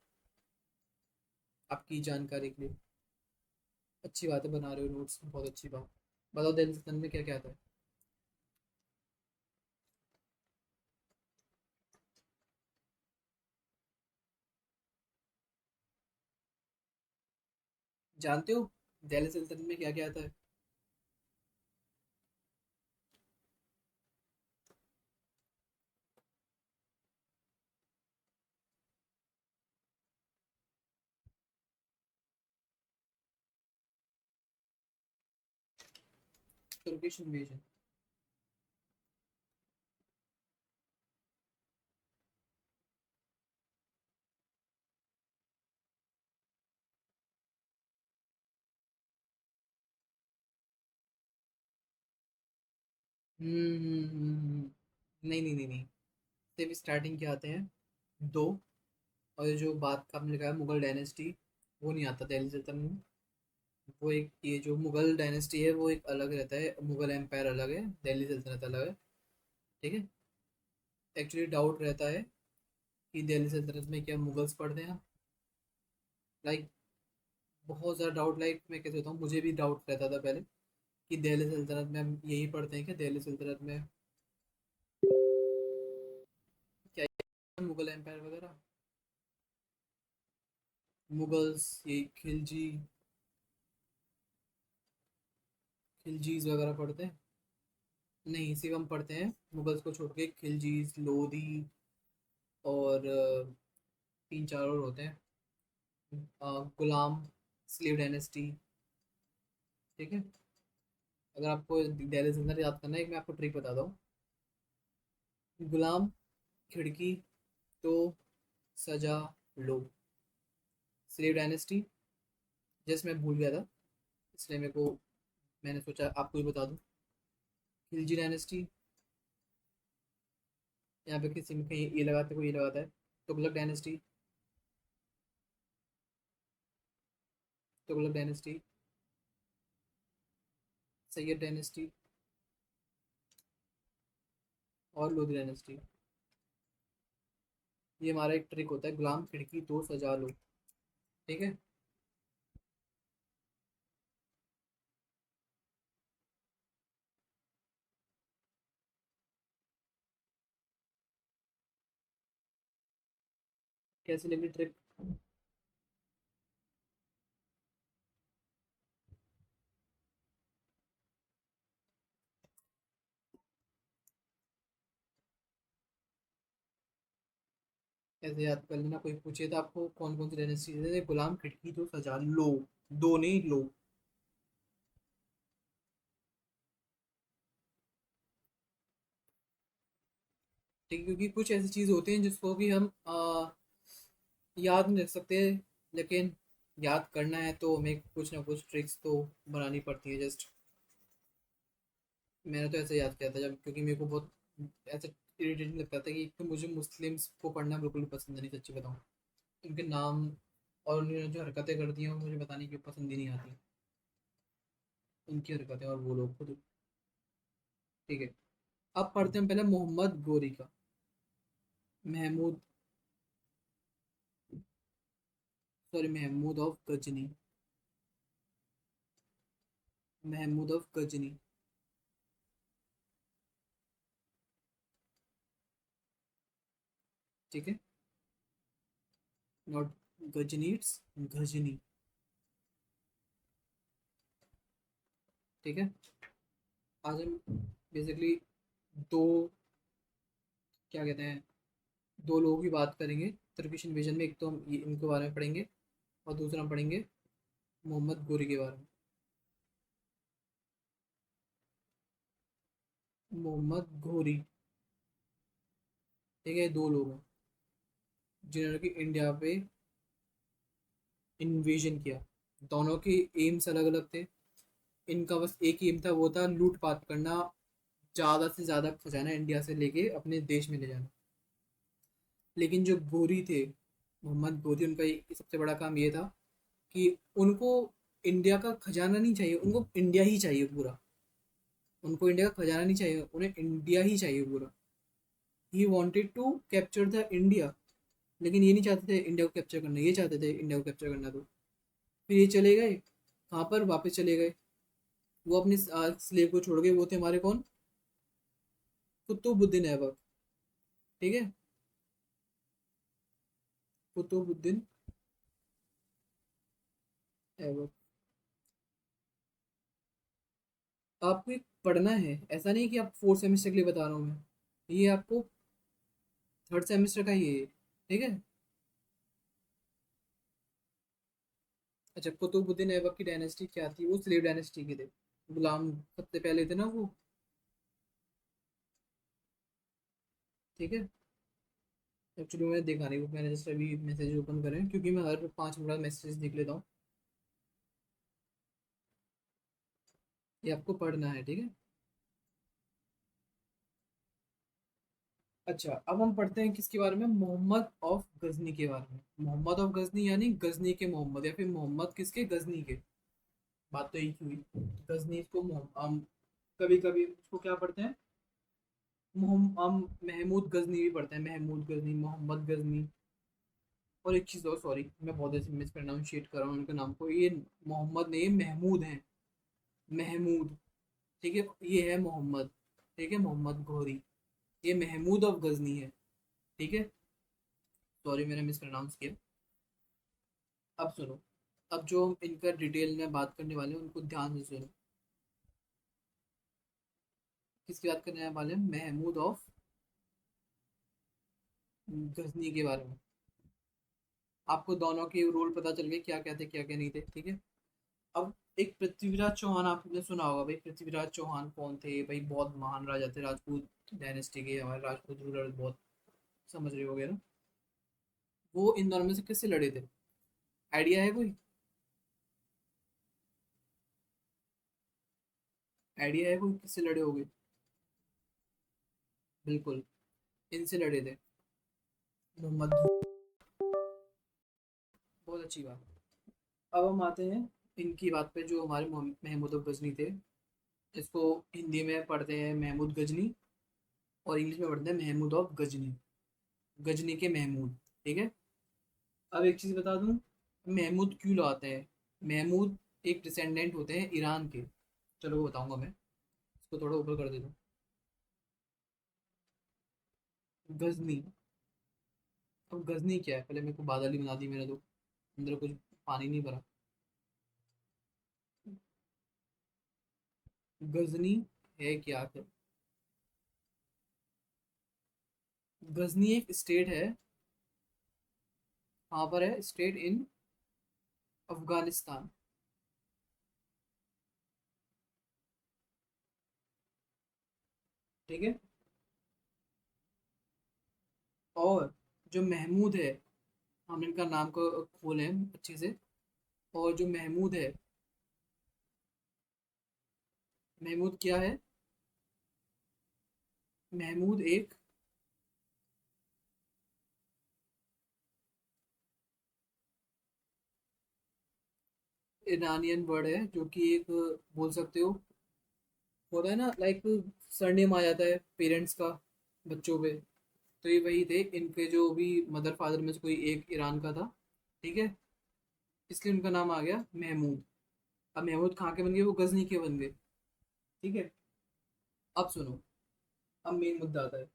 आपकी जानकारी के लिए। अच्छी बात है, बना रहे हो नोट्स, बहुत अच्छी बात। बताओ दिल्ली सल्तनत में क्या क्या आता है? जानते हो दिल्ली सल्तनत में क्या क्या आता है? Turkish invasion. नहीं नहीं नहीं नहीं, सिर्फ स्टार्टिंग के आते हैं दो। और ये जो बात का आपने लिखा है मुगल डायनेस्टी, वो नहीं आता दिल्ली सल्तनत में। वो एक, ये जो मुगल डायनेस्टी है वो एक अलग रहता है, मुगल एम्पायर अलग है, दिल्ली सल्तनत अलग है। ठीक है। एक्चुअली डाउट रहता है कि दिल्ली सल्तनत में क्या मुगल्स पढ़ते हैं, लाइक बहुत ज़्यादा डाउट, लाइक मैं कैसे बताऊँ, मुझे भी डाउट रहता था पहले कि दिल्ली सल्तनत में हम यही पढ़ते हैं क्या, दिल्ली सल्तनत में क्या मुगल एम्पायर वगैरह, मुगल्स, ये खिलजीज वगैरह पढ़ते हैं। नहीं, सिर्फ हम पढ़ते हैं मुगल्स को छोड़ के खिलजीज, लोधी और तीन चार और होते हैं, गुलाम, स्लेव डायनेस्टी। ठीक है। अगर आपको दिल्ली सल्तनत याद करना है, एक मैं आपको ट्रिक बताता हूँ। गुलाम, खिड़की, तो सजा, लो। स्लेव डायनेस्टी, जैसे मैं भूल गया था इसलिए मेरे को, मैंने सोचा आपको ही बता दूं। खिलजी डायनेस्टी, यहाँ पे किसी में कहीं ये लगाते, कोई ये लगाता है। Tughlaq dynasty, Tughlaq dynasty, Syed dynasty और लोधी डायनेस्टी। ये हमारा एक ट्रिक होता है, गुलाम, खिड़की, तो सजा, लो। ठीक है। कैसे लगी ट्रिक? ऐसे याद कर लेना, कोई पूछे तो आपको कौन कौन सी डायनेस्टी है, गुलाम, खिड़की, तो सजा, लो। दो नहीं, लो। ठीक है, क्योंकि कुछ ऐसी चीज होती हैं जिसको कि हम याद नहीं रख सकते, लेकिन याद करना है तो हमें कुछ ना कुछ ट्रिक्स तो बनानी पड़ती है जस्ट। मैंने तो ऐसे याद किया था जब, क्योंकि मेरे को बहुत ऐसे इरिटेटिंग लगता था कि एक तो मुझे मुस्लिम्स को पढ़ना बिल्कुल भी पसंद नहीं, सच्ची बताऊँ। उनके नाम और उन्होंने जो हरकतें करती हैं वो मुझे बताने की पसंद ही नहीं आती, उनकी हरकतें और वो लोग खुद। ठीक है। अब पढ़ते हैं पहले मोहम्मद गोरी का। Mahmud, sorry, Mahmud of Ghazni. Mahmud of Ghazni. ठीक है। Not Ghazni, it's Ghazni. ठीक है। आज हम बेसिकली दो, क्या कहते हैं, दो लोगों की बात करेंगे तुर्किश इन्वेजन में। एक तो हम इनके बारे में पढ़ेंगे और दूसरा हम पढ़ेंगे मोहम्मद गोरी के बारे में। मोहम्मद घोरी। ठीक है, दो लोग हैं जिन्होंने कि इंडिया पे इन्वेजन किया। दोनों के एम्स अलग अलग थे। इनका बस एक ही एम था, वो था लूटपाट करना, ज़्यादा से ज़्यादा खजाना इंडिया से लेके अपने देश में ले जाना। लेकिन जो गोरी थे, मोहम्मद गोरी, उनका सबसे बड़ा काम ये था कि उनको इंडिया का खजाना नहीं चाहिए, उनको इंडिया ही चाहिए पूरा। उनको इंडिया का खजाना नहीं चाहिए, उन्हें इंडिया ही चाहिए पूरा। He wanted to capture the India. लेकिन ये नहीं चाहते थे इंडिया को कैप्चर करना, ये चाहते थे इंडिया को कैप्चर करना। तो फिर ये चले गए, कहाँ पर वापस चले गए, वो अपने स्लेव को छोड़ गए। वो थे हमारे कौन, कुतुबुद्दीन ऐबक। ठीक है। कुतुबुद्दीन ऐबक। आपको एक पढ़ना है, ऐसा नहीं कि आप फोर्थ सेमेस्टर के लिए बता रहा हूँ मैं, ये आपको थर्ड सेमेस्टर का ही है। ठीक है। अच्छा, कुतुबुद्दीन ऐबक की डायनेस्टी क्या थी, वो स्लेव डायनेस्टी के थे, गुलाम सबसे पहले थे ना वो। ठीक है। एक्चुअली मैंने देखा नहीं, वो मैंने जस्ट अभी मैसेज ओपन करें, क्योंकि मैं हर 5 मिनट बाद मैसेज देख लेता हूँ। ये आपको पढ़ना है, ठीक है। अच्छा, अब हम पढ़ते हैं किसके बारे में, मोहम्मद ऑफ गजनी के बारे में। मोहम्मद ऑफ गजनी यानी गजनी के मोहम्मद, या फिर मोहम्मद किसके, गजनी के। बात तो एक ही हुई। गजनी को हम कभी कभी उसको क्या पढ़ते हैं, हम महमूद गजनी भी पढ़ते हैं, महमूद गजनी, मोहम्मद गजनी। और एक चीज़ और, सॉरी मैं बहुत ऐसे मिस प्रोनाउंशिएट कर रहा हूँ उनके नाम को, ये मोहम्मद नहीं, महमूद हैं, महमूद। ठीक है, ये है मोहम्मद, ठीक है, मोहम्मद घोरी। ये महमूद ऑफ गजनी है, ठीक है। सॉरी मैंने मिस प्रोनाउंस किया। अब सुनो, अब जो हम इनका डिटेल में बात करने वाले हैं उनको ध्यान से सुनो। किसकी बात करने वाले हैं, महमूद ऑफ गजनी के बारे में। आपको दोनों के रोल पता चल गए, क्या क्या थे क्या क्या नहीं थे, ठीक है। अब एक पृथ्वीराज चौहान आपने सुना होगा भाई, पृथ्वीराज चौहान कौन थे भाई, बहुत महान राजा थे, राजपूत डायनेस्टी के, हमारे राजपूत रूलर बहुत, समझ रहे होगे ना। वो इन दोनों में से किससे लड़े थे, आइडिया है कोई, आइडिया है कोई किससे लड़े होगे। बिल्कुल, इनसे लड़े थे, मोहम्मद। बहुत अच्छी बात। अब हम आते हैं इनकी बात पे, जो हमारे महमूद गजनी थे। इसको हिंदी में पढ़ते हैं महमूद गजनी, और इंग्लिश में पढ़ते हैं महमूद ऑफ गजनी, गजनी के महमूद, ठीक है। अब एक चीज़ बता दूं, महमूद क्यों लाते हैं। महमूद एक डिसेंडेंट होते हैं ईरान के, चलो वो बताऊंगा मैं, इसको थोड़ा ऊपर कर देता हूँ। गजनी, अब गजनी क्या है, पहले मेरे को बादल ही बना दी मैंने तो, अंदर कुछ पानी नहीं भरा। गजनी है क्या फिर, गजनी एक स्टेट है, कहाँ पर है, स्टेट इन अफगानिस्तान, ठीक है। और जो महमूद है, हम इनका नाम को खोले हैं अच्छे से, और जो महमूद है, महमूद क्या है, महमूद एक ईरानियन वर्ड है, जो कि एक बोल सकते हो, होता है ना लाइक, सरनेम आ जाता है पेरेंट्स का बच्चों पे। तो ये वही थे, इनके जो भी मदर फादर में से कोई एक ईरान का था, ठीक है, इसलिए उनका नाम आ गया महमूद। अब महमूद कहाँ के बन गए, वो गजनी के बन गए, ठीक है। अब सुनो, अब मेन मुद्दा आता है।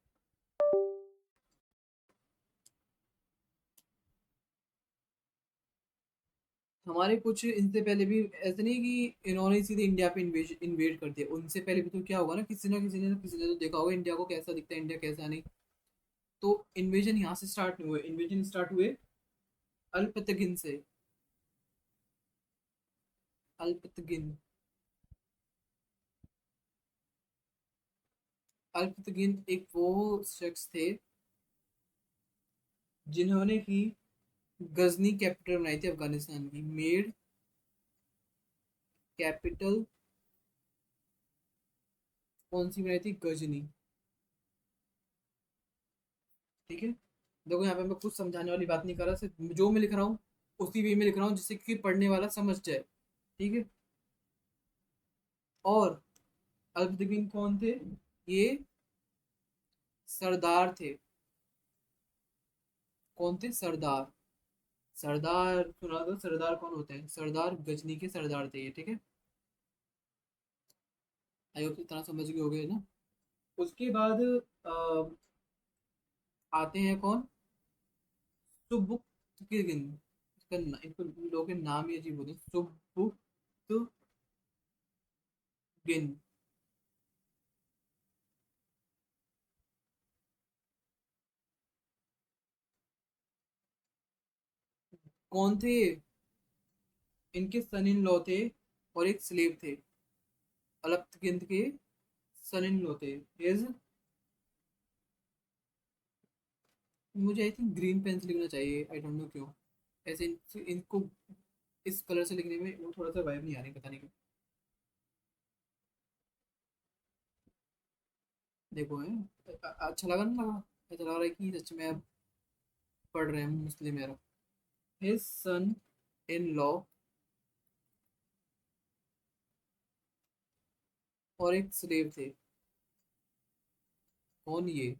हमारे कुछ इनसे पहले भी, ऐसे नहीं कि इन्होंने ही सीधे इंडिया पे इन्वेड कर दिया, उनसे पहले भी तो क्या होगा ना, किसी ने तो देखा होगा इंडिया को कैसा दिखता है, इंडिया कैसा नहीं। तो इन्वेजन यहाँ से स्टार्ट नहीं हुए, इन्वेजन स्टार्ट हुए अल्पतगिन से। अल्पतगिन, अल्पतगिन एक वो शख्स थे जिन्होंने की गजनी कैपिटल बनाई थी अफगानिस्तान की, मेड कैपिटल कौन सी बनाई थी, गजनी, ठीक है। देखो यहाँ पे मैं कुछ समझाने वाली बात नहीं कर रहा, सिर्फ जो मैं लिख रहा हूँ उसी वे में लिख रहा हूँ, जिससे कि पढ़ने वाला समझ जाए, ठीक है। और अल्पतगिन कौन थे, ये सरदार थे, कौन थे, सरदार। सरदार सुना दो, सरदार कौन होते हैं, सरदार गजनी के सरदार थे ये, ठीक है। आई होप इतना समझ गए होगे ना। उसके बाद आते हैं कौन, सुबुक्तगिन। इनको लोगों के नाम ही अजीब होते हैं, सुबुक्तगिन। कौन थे, इनके सन इन लॉ थे, और एक स्लेव थे, अल्पतगिन के सन इन लॉ थे। इज, मुझे आई थिंक ग्रीन पेन से लिखना चाहिए, आई डोंट नो क्यों, ऐसे इनको इस कलर से लिखने में वो थोड़ा सा वाइब नहीं आ रही, पता नहीं क्यों। देखो है, अच्छा लगा ना लगा, ऐसा लग रहा है कि सच में अब पढ़ रहे हैं मुस्लिम era। His son in law, और एक स्लेव थे। कौन ये?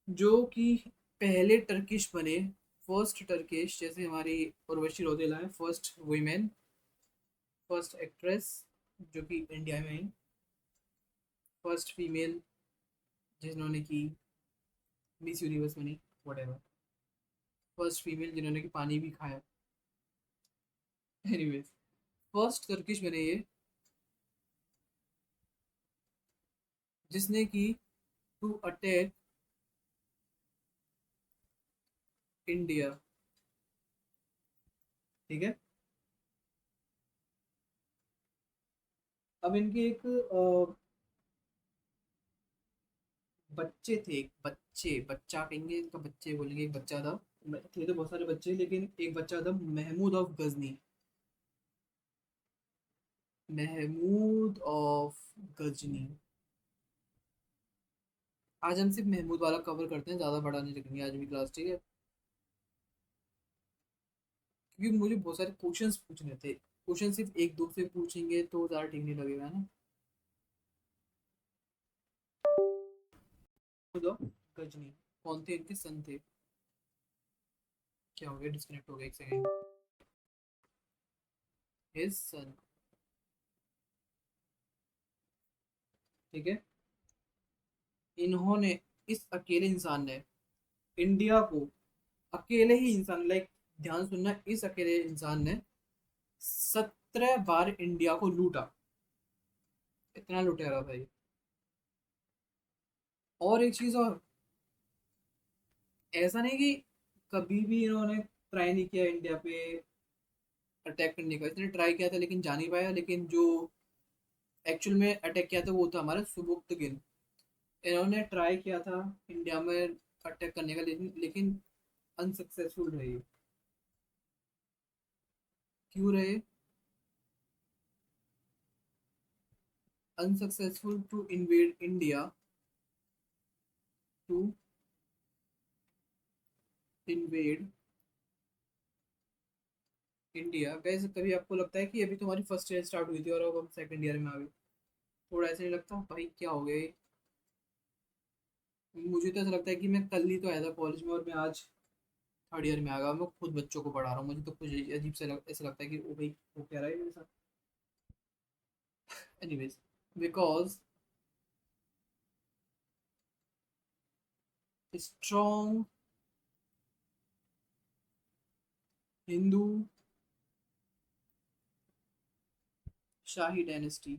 जो कि पहले टर्किश बने, फर्स्ट टर्किश, जैसे हमारी उर्वशी रौतेला है, फर्स्ट वुमेन, फर्स्ट एक्ट्रेस जो कि इंडिया में आई, फर्स्ट फीमेल जिन्होंने की मिस यूनिवर्स बनी, वटेवर, फर्स्ट फीमेल जिन्होंने की पानी भी खाया। एनीवेज, फर्स्ट टर्किश बने ये, जिसने की टू अटैक इंडिया। ठीक है। अब इनके एक बच्चे थे, एक बच्चे, बच्चा कहेंगे इनका, बच्चे बोलेंगे, एक बच्चा था। थे तो बहुत सारे बच्चे, लेकिन एक बच्चा था, महमूद ऑफ गजनी। महमूद ऑफ गजनी। आज हम सिर्फ महमूद वाला कवर करते हैं, ज़्यादा बड़ा नहीं रखेंगे आज भी क्लास, ठीक है? क्योंकि मुझे बहुत सारे क्वेश्चंस पूछने थे। क्वेश्चन सिर्फ एक दो से पूछेंगे तो ज़्यादा ठीक नहीं लगेगा ना। तो गजनी कौन थे? इनके सन थे। क्या हो गया? डिस्कनेक्ट हो गया, एक सेकेंड। His son. ठीक है। इन्होंने, इस अकेले इंसान ने इंडिया को, अकेले ही इंसान, लाइक ध्यान सुनना, इस अकेले इंसान ने 17 बार इंडिया को लूटा। इतना लुटेरा भाई। और एक चीज और, ऐसा नहीं कि कभी भी इन्होंने ट्राई नहीं किया इंडिया पे अटैक करने का। इसने ट्राई किया था लेकिन जा नहीं पाया। लेकिन जो एक्चुअल में अटैक किया था वो था हमारा सुबुक्तगिन। इन्होंने ट्राई किया था इंडिया में अटैक करने का, लेकिन अनसक्सेसफुल रहे। क्यों रहे? Unsuccessful to invade India, to invade India. वैसे कभी आपको लगता है कि अभी तुम्हारी फर्स्ट ईयर स्टार्ट हुई थी और अब हम सेकंड ईयर में आ गए? थोड़ा ऐसे नहीं लगता भाई, क्या हो गया ये? मुझे तो ऐसा लगता है कि मैं कल ही तो आया था कॉलेज में और मैं आज थर्ड ईयर में आ गया। मैं खुद बच्चों को पढ़ा रहा हूँ, मुझे तो कुछ अजीब से ऐसा लगता है कि ओ भाई वो कह रहा है मेरे साथ। Anyways, because strong Hindu shahi dynasty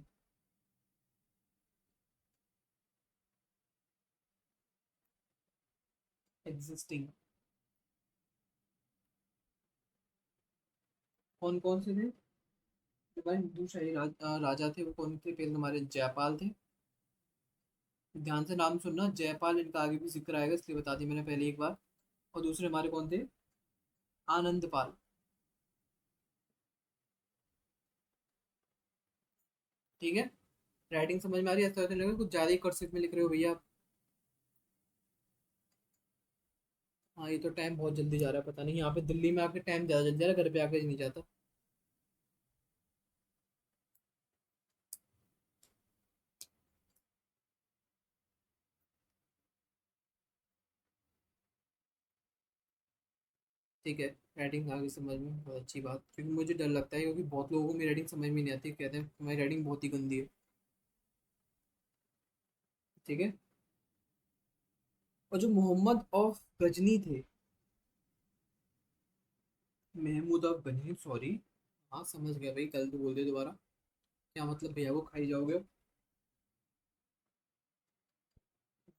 existing. कौन कौन से थे? जो भाई हिंदू शाही राजा थे वो कौन थे? पहले हमारे जयपाल थे। ध्यान से नाम सुनना, जयपाल इनका आगे भी जिक्र आएगा, इसलिए बता दी मैंने पहले एक बार। और दूसरे हमारे कौन थे? आनंदपाल। ठीक है। राइटिंग समझ में आ रही है? ऐसा तो नहीं लगा कुछ ज़्यादा ही कर्सिव में लिख रहे हो भैया आप? हाँ, ये तो टाइम बहुत जल्दी जा रहा है, पता नहीं यहाँ पे दिल्ली में आके टाइम ज़्यादा जल्दी जा रहा है, घर पे आके नहीं जाता। ठीक है। राइटिंग आगे समझ में, बहुत अच्छी बात, क्योंकि मुझे डर लगता है क्योंकि बहुत लोगों को मेरी राइटिंग समझ में नहीं आती, कहते हैं तुम्हारी राइटिंग बहुत ही गंदी है। ठीक है। और जो मोहम्मद ऑफ गजनी थे, महमूद ऑफ गजनी, सॉरी। हाँ समझ गया भाई, कल तो बोल दे दोबारा। क्या मतलब भैया को खाई जाओगे?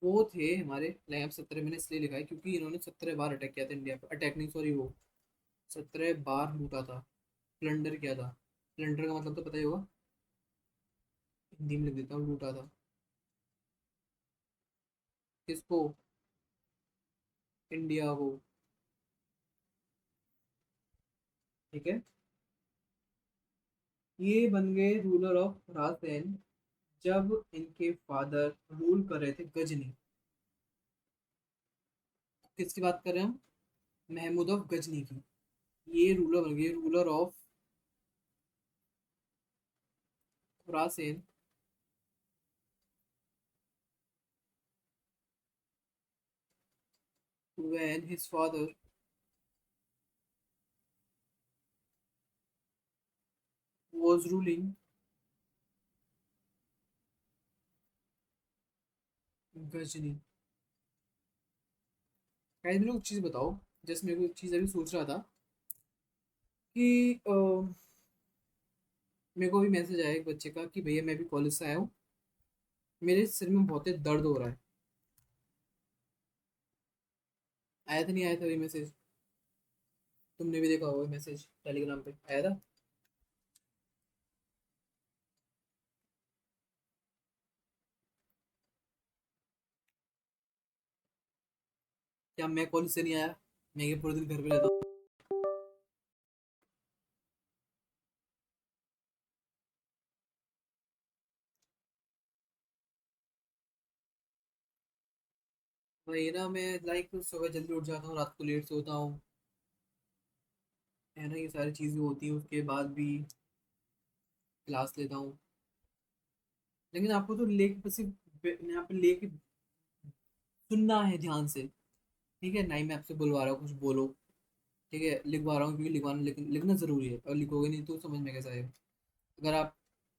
वो थे हमारे लैब 17, मैंने इसलिए लिखा है क्योंकि इन्होंने 17 बार अटैक किया था इंडिया पे। अटैक नहीं, सॉरी, वो 17 बार लूटा था, प्लंडर किया था। प्लंडर का मतलब तो पता ही होगा, हिंदी में लिख देता हूँ, लूटा था। किसको? इंडिया को। ठीक है। ये बन गए रूलर ऑफ राजसैन जब इनके फादर रूल कर रहे थे गजनी। किसकी बात कर रहे हैं हम? महमूद ऑफ गजनी की। ये रूलर बन गए, ruler of Khurasan, when his father was ruling Ghazni. Guys मेरे को एक चीज़ बताओ, जैसे मेरे को एक चीज़ अभी सोच रहा था कि मेरे को भी मैसेज आया एक बच्चे का कि भैया मैं भी कॉलेज से आया हूँ, मेरे सिर में बहुत तेज दर्द हो रहा है। आया था नहीं आया था ये मैसेज? तुमने भी देखा होगा मैसेज, टेलीग्राम पे आया था। क्या मैं कॉलेज से नहीं आया? मैं ये पूरे दिन घर पे रहता हूँ। वही ना, मैं लाइक सुबह जल्दी उठ जाता हूँ, रात को लेट सोता हूँ, है ना, ये सारी चीज़ें होती हैं, उसके बाद भी क्लास लेता हूँ। लेकिन आपको तो लेके बस यहाँ पे लेके सुनना है ध्यान से। ठीक है, नहीं मैं आपसे बुलवा रहा हूँ कुछ बोलो। ठीक है, लिखवा रहा हूँ क्योंकि लिखवाना लिखना ज़रूरी है, और लिखोगे नहीं तो समझ में कैसे आएगा? अगर आप,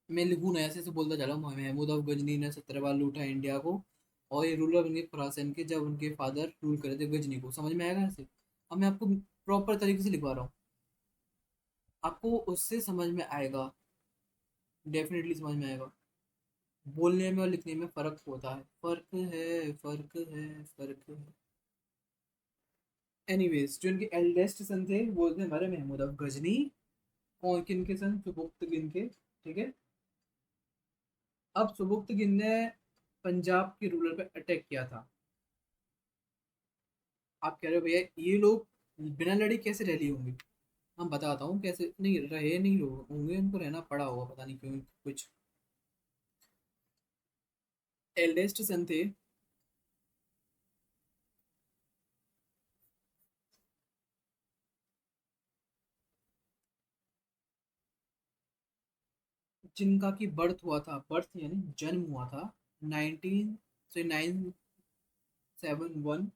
मैं लिखूँ ना ऐसे ऐसे बोलता चला, महमूद ऑफ गजनी ने 17 बार लूटा इंडिया को, और ये रूलर बन गए खुरासान के जब उनके फादर रूल करे थे गजनी को। समझ में आएगा ऐसे? अब मैं आपको प्रॉपर तरीके से लिखवा रहा हूँ, आपको उससे समझ में आएगा, डेफिनेटली समझ में आएगा। बोलने में और लिखने में फ़र्क होता है, फ़र्क है, फ़र्क है, फ़र्क है। एनीवेज, जो इनके एल्डेस्ट सन थे वो थे हमारे महमूद ऑफ गजनी। कौन, किन के सन? सुबुक्तगिन के। ठीक है। अब सुबुक्तगिन ने पंजाब के रूलर पे अटैक किया था। आप कह रहे हो भैया ये लोग बिना लड़े कैसे रह लिए होंगे? हम बताता हूँ कैसे नहीं रहे, नहीं लोग होंगे, उनको रहना पड़ा होगा, पता नहीं क्यों कुछ। एल्डेस्ट सन थे जिनका की बर्थ हुआ था, बर्थ यानी जन्म हुआ था 971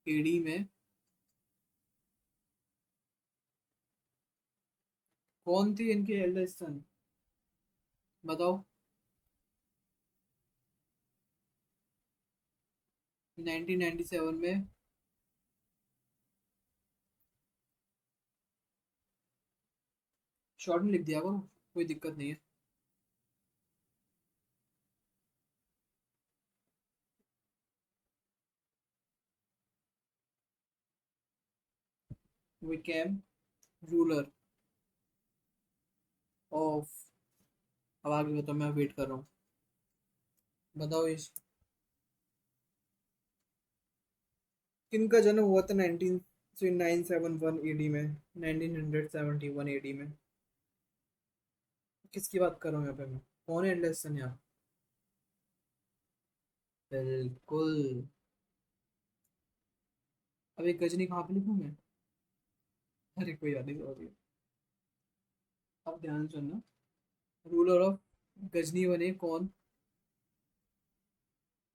एडी में। कौन थे इनके एल्डेस्ट सन? बताओ। 1997 में। शॉर्ट में लिख दिया करो, कोई दिक्कत नहीं है। विकेम रूलर ऑफ, अब आगे बताओ, मैं वेट कर रहा हूँ। बताओ इस, किनका जन्म हुआ था 971 एडी में, 1971 एडी में? किसकी बात कर रहा हूँ यहाँ पे मैं? कौन है एल्डेस्ट सन यहाँ? बिल्कुल। अब एक गजनी कहाँ पे लिखूँ मैं? अरे कोई याद नहीं, सॉरी। अब ध्यान से सुनना। रूलर ऑफ गजनी बने कौन?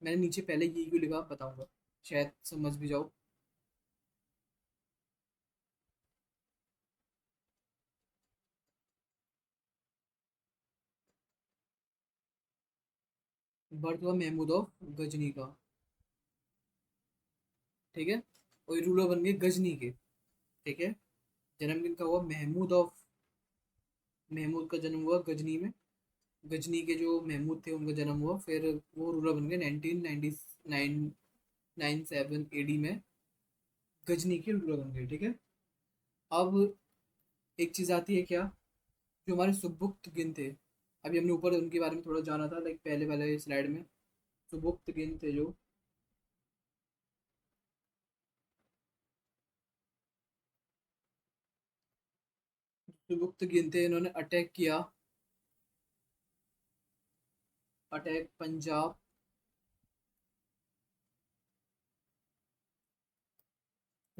मैंने नीचे पहले ये क्यों लिखा बताऊंगा, शायद समझ भी जाओ। बर्थ हुआ महमूद ऑफ गजनी का। ठीक है, और रूलर बन गए गजनी के। ठीक है, जन्मदिन का हुआ महमूद ऑफ, महमूद का जन्म हुआ गजनी में। गजनी के जो महमूद थे उनका जन्म हुआ, फिर वो रूलर बन गए 1997 एडी में, गजनी के रूलर बन गए। ठीक है। अब एक चीज़ आती है क्या, जो हमारे सुबुक्त गिन थे, अभी हमने ऊपर उनके बारे में थोड़ा जाना था, लाइक पहले वाले स्लाइड में। सुबुक्त गिन थे जो, सुबुक्त गिन थे, इन्होंने अटैक किया, अटैक पंजाब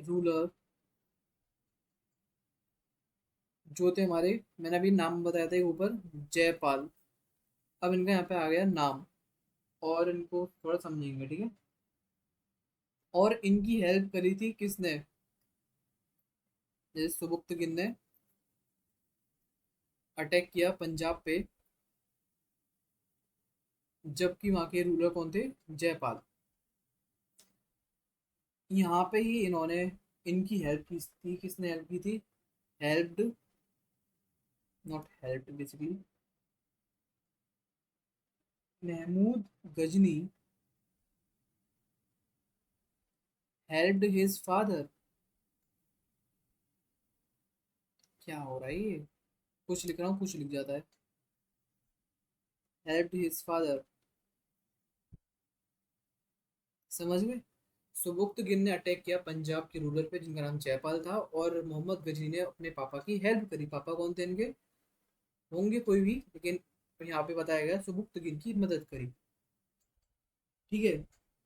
रूलर जो थे हमारे, मैंने अभी नाम बताया था एक ऊपर, जयपाल। अब इनका यहाँ पे आ गया नाम, और इनको थोड़ा समझेंगे, ठीक है। और इनकी हेल्प करी थी किसने? जैसे सुबुक्तगिन ने अटैक किया पंजाब पे, जबकि वहां के रूलर कौन थे? जयपाल। यहाँ पे ही इन्होंने, इनकी हेल्प की थी, किसने हेल्प की थी? Helped, not helped basically, Mahmud Ghazni helped his father. क्या हो रहा है ये? कुछ लिख रहा हूँ कुछ लिख जाता है। हेल्प्ड हिज फादर, समझ गए? सुबुक्तगिन ने अटैक किया पंजाब के रूलर पे जिनका नाम जयपाल था, और मोहम्मद गजनी ने अपने पापा की हेल्प करी। पापा कौन थे इनके? होंगे कोई भी, लेकिन यहाँ पे बताया गया सुबुक्तगिन की मदद करी। ठीक है।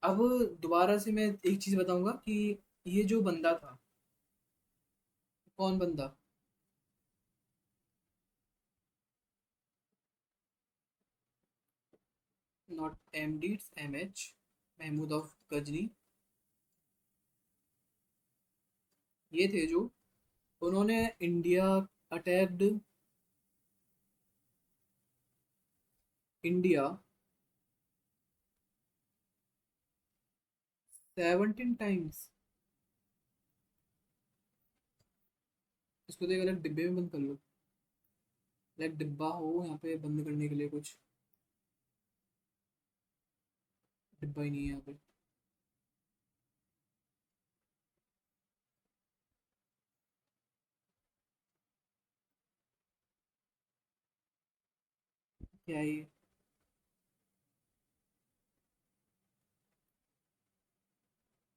अब दोबारा से मैं एक चीज बताऊंगा कि ये जो बंदा था, कौन बंदा? Not M D, it's M H, Mahmud of Ghazni. ये थे जो, उन्होंने इंडिया अटैक्ड इंडिया 17 टाइम्स। इसको तो एक अलग डिब्बे में बंद कर लो, लाइक डिब्बा हो यहाँ पे बंद करने के लिए कुछ, डिब्बा ही नहीं है यहाँ पे। क्या है ये?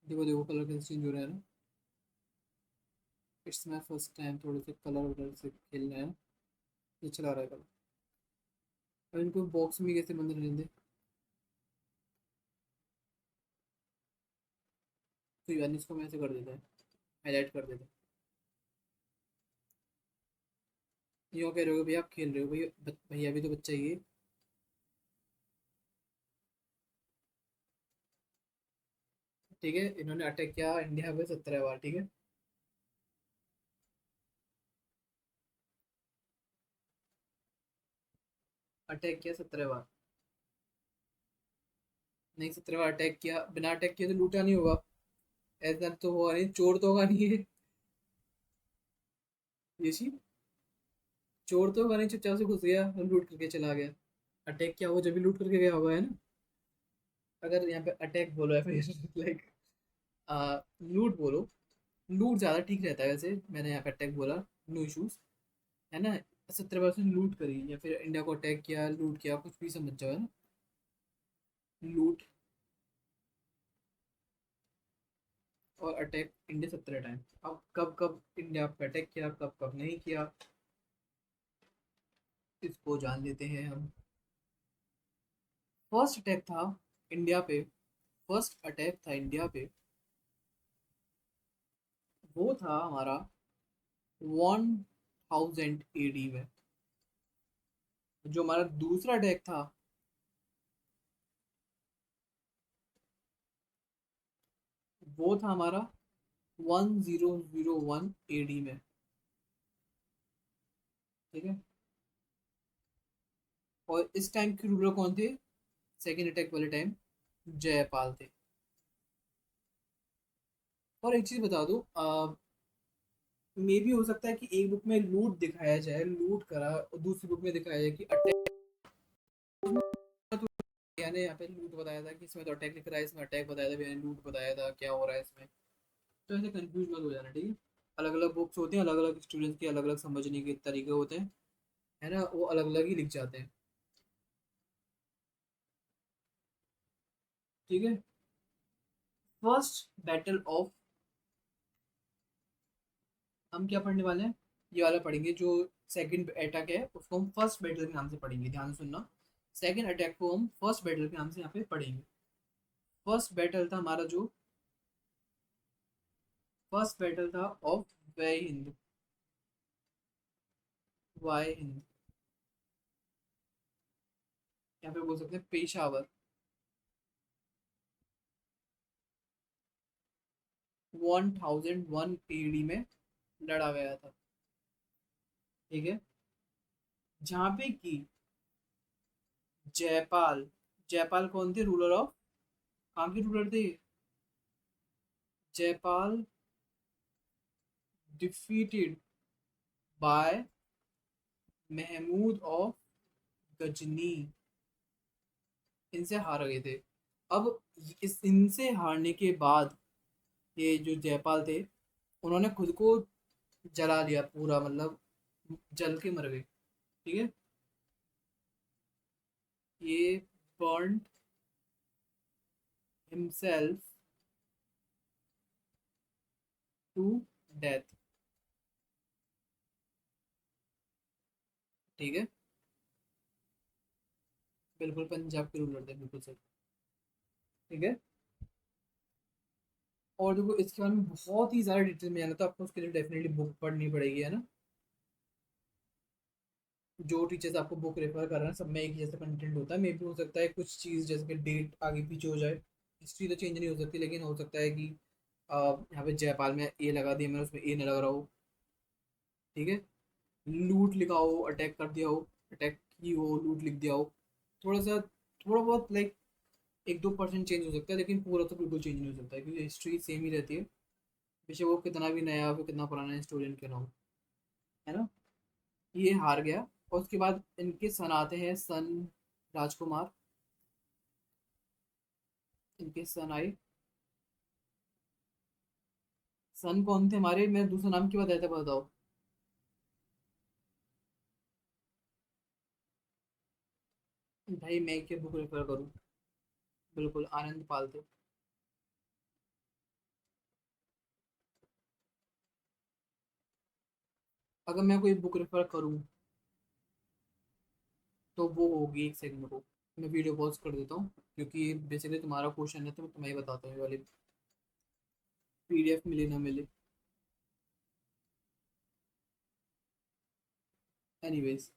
देखो देखो कलर कैसे चेंज हो रहा है ना। इट्स माई फर्स्ट टाइम थोड़े से कलर वलर से खेलना है। ये चला रहा है कलर। अब इनको बॉक्स में कैसे बंद रहने दे? तो यानी इसको मैं ऐसे कर देता है, हाईलाइट कर देता है। यूँ कह रहे हो भैया आप खेल रहे हो, भैया भैया भी तो बच्चा ही है। ठीक है, इन्होंने अटैक किया इंडिया पे 17 बार, ठीक है। अटैक किया 17 बार। नहीं, 17 बार अटैक किया, बिना अटैक किए तो लूटा नहीं होगा। ऐसा तो होगा नहीं, चोर तो होगा नहीं है। ये चीज, चोर तो होगा नहीं, चुपचाप से घुस गया और लूट करके चला गया। अटैक किया होगा जब भी लूट करके गया होगा, है ना। अगर यहाँ पे अटैक बोलो या फिर लाइक लूट बोलो, लूट ज़्यादा ठीक रहता है वैसे, मैंने यहाँ पे अटैक बोला, नो इशूज, है ना। 17% लूट करी या फिर इंडिया को अटैक किया, लूट किया, कुछ भी समझ जाओ, है ना। लूट और अटैक इंडिया 17 टाइम। अब कब कब इंडिया पे अटैक किया, कब कब नहीं किया, इसको जान लेते हैं हम। फर्स्ट अटैक था इंडिया पे, फर्स्ट अटैक था इंडिया पे, वो था हमारा 1000 AD में। जो हमारा दूसरा अटैक था, वो था हमारा 1001 AD में, ठीक है। और इस टाइम के रूलर कौन थे? सेकेंड अटैक वाले टाइम जयपाल थे। और एक चीज बता दूं, मे भी हो सकता है कि एक बुक में लूट दिखाया जाए, लूट करा, और दूसरी बुक में दिखाया जाए कि अटैक। यानी यहाँ पे लूट बताया था कि इसमें तो अटैक लिख रहा है, इसमें अटैक बताया था, भैया ने लूट बताया था, क्या हो रहा है इसमें। तो ऐसे कंफ्यूज मत हो जाना, ठीक है। अलग अलग बुक्स होती हैं, अलग अलग स्टूडेंट्स के अलग अलग समझने के तरीके होते हैं, है ना, वो अलग अलग ही लिख जाते हैं। ठीक है। फर्स्ट बैटल ऑफ, हम क्या पढ़ने वाले हैं? ये वाला पढ़ेंगे जो सेकंड अटैक है, उसको हम फर्स्ट बैटल के नाम से पढ़ेंगे, ध्यान से सुनना। सेकंड अटैक को हम फर्स्ट बैटल के नाम से यहाँ पे पढ़ेंगे। फर्स्ट बैटल था हमारा जो फर्स्ट बैटल था of Waihind. Waihind, यहाँ पे बोल सकते हैं पेशावर। 1001 एडी में लड़ा गया था। ठीक है, जहाँ पे की जयपाल, जयपाल कौन थे, रूलर ऑफ, कहाँ के रूलर थे Jaipal, defeated by Mahmud of Ghazni, इनसे हार गए थे। अब इस इनसे हारने के बाद ये जो जयपाल थे, उन्होंने खुद को जला लिया पूरा, मतलब जल के मर गए। ठीक है, ये बर्न हिमसेल्फ टू डेथ। ठीक है, बिल्कुल पंजाब के रूलर थे, बिल्कुल सही। ठीक है, और देखो इसके बारे में बहुत ही ज़्यादा डिटेल में जाना, तो आपको उसके लिए डेफिनेटली बुक पढ़नी पड़ेगी, है ना। जो टीचर्स आपको बुक रेफर कर रहे हैं सब में एक जैसा कंटेंट होता है, मे भी हो सकता है कुछ चीज़ जैसे कि डेट आगे पीछे हो जाए, हिस्ट्री तो चेंज नहीं हो सकती, लेकिन हो सकता है कि यहाँ पे जयपाल में ए लगा दिया मैंने, उसमें ए नहीं लग रहा हो। ठीक है, लूट लिखा हो, अटैक कर दिया हो, अटैक की हो, लूट लिख दिया हो, थोड़ा सा, थोड़ा बहुत लाइक 1-2% चेंज हो सकता है, लेकिन पूरा तो बिल्कुल चेंज नहीं हो सकता है, क्योंकि हिस्ट्री सेम ही रहती है, बेशक वो कितना भी नया हो, कितना पुराना हिस्टोरियन क्यों ना हो, है ना। ये हार गया, और उसके बाद इनके सन आते हैं, सन राजकुमार, इनके सन आए। सन कौन थे हमारे, मैं दूसरा नाम की बताया था, बताओ। भाई मैं क्या बुक रेफर करूँ, बिल्कुल आनंद पाल थे। अगर मैं कोई बुक रेफर करूँ तो वो होगी, एक सेकंड को मैं वीडियो पॉज कर देता हूँ, क्योंकि बेसिकली तुम्हारा क्वेश्चन है तो मैं तुम्हें ही बताता हूँ, ये वाली पीडीएफ मिले ना मिले। एनीवेज,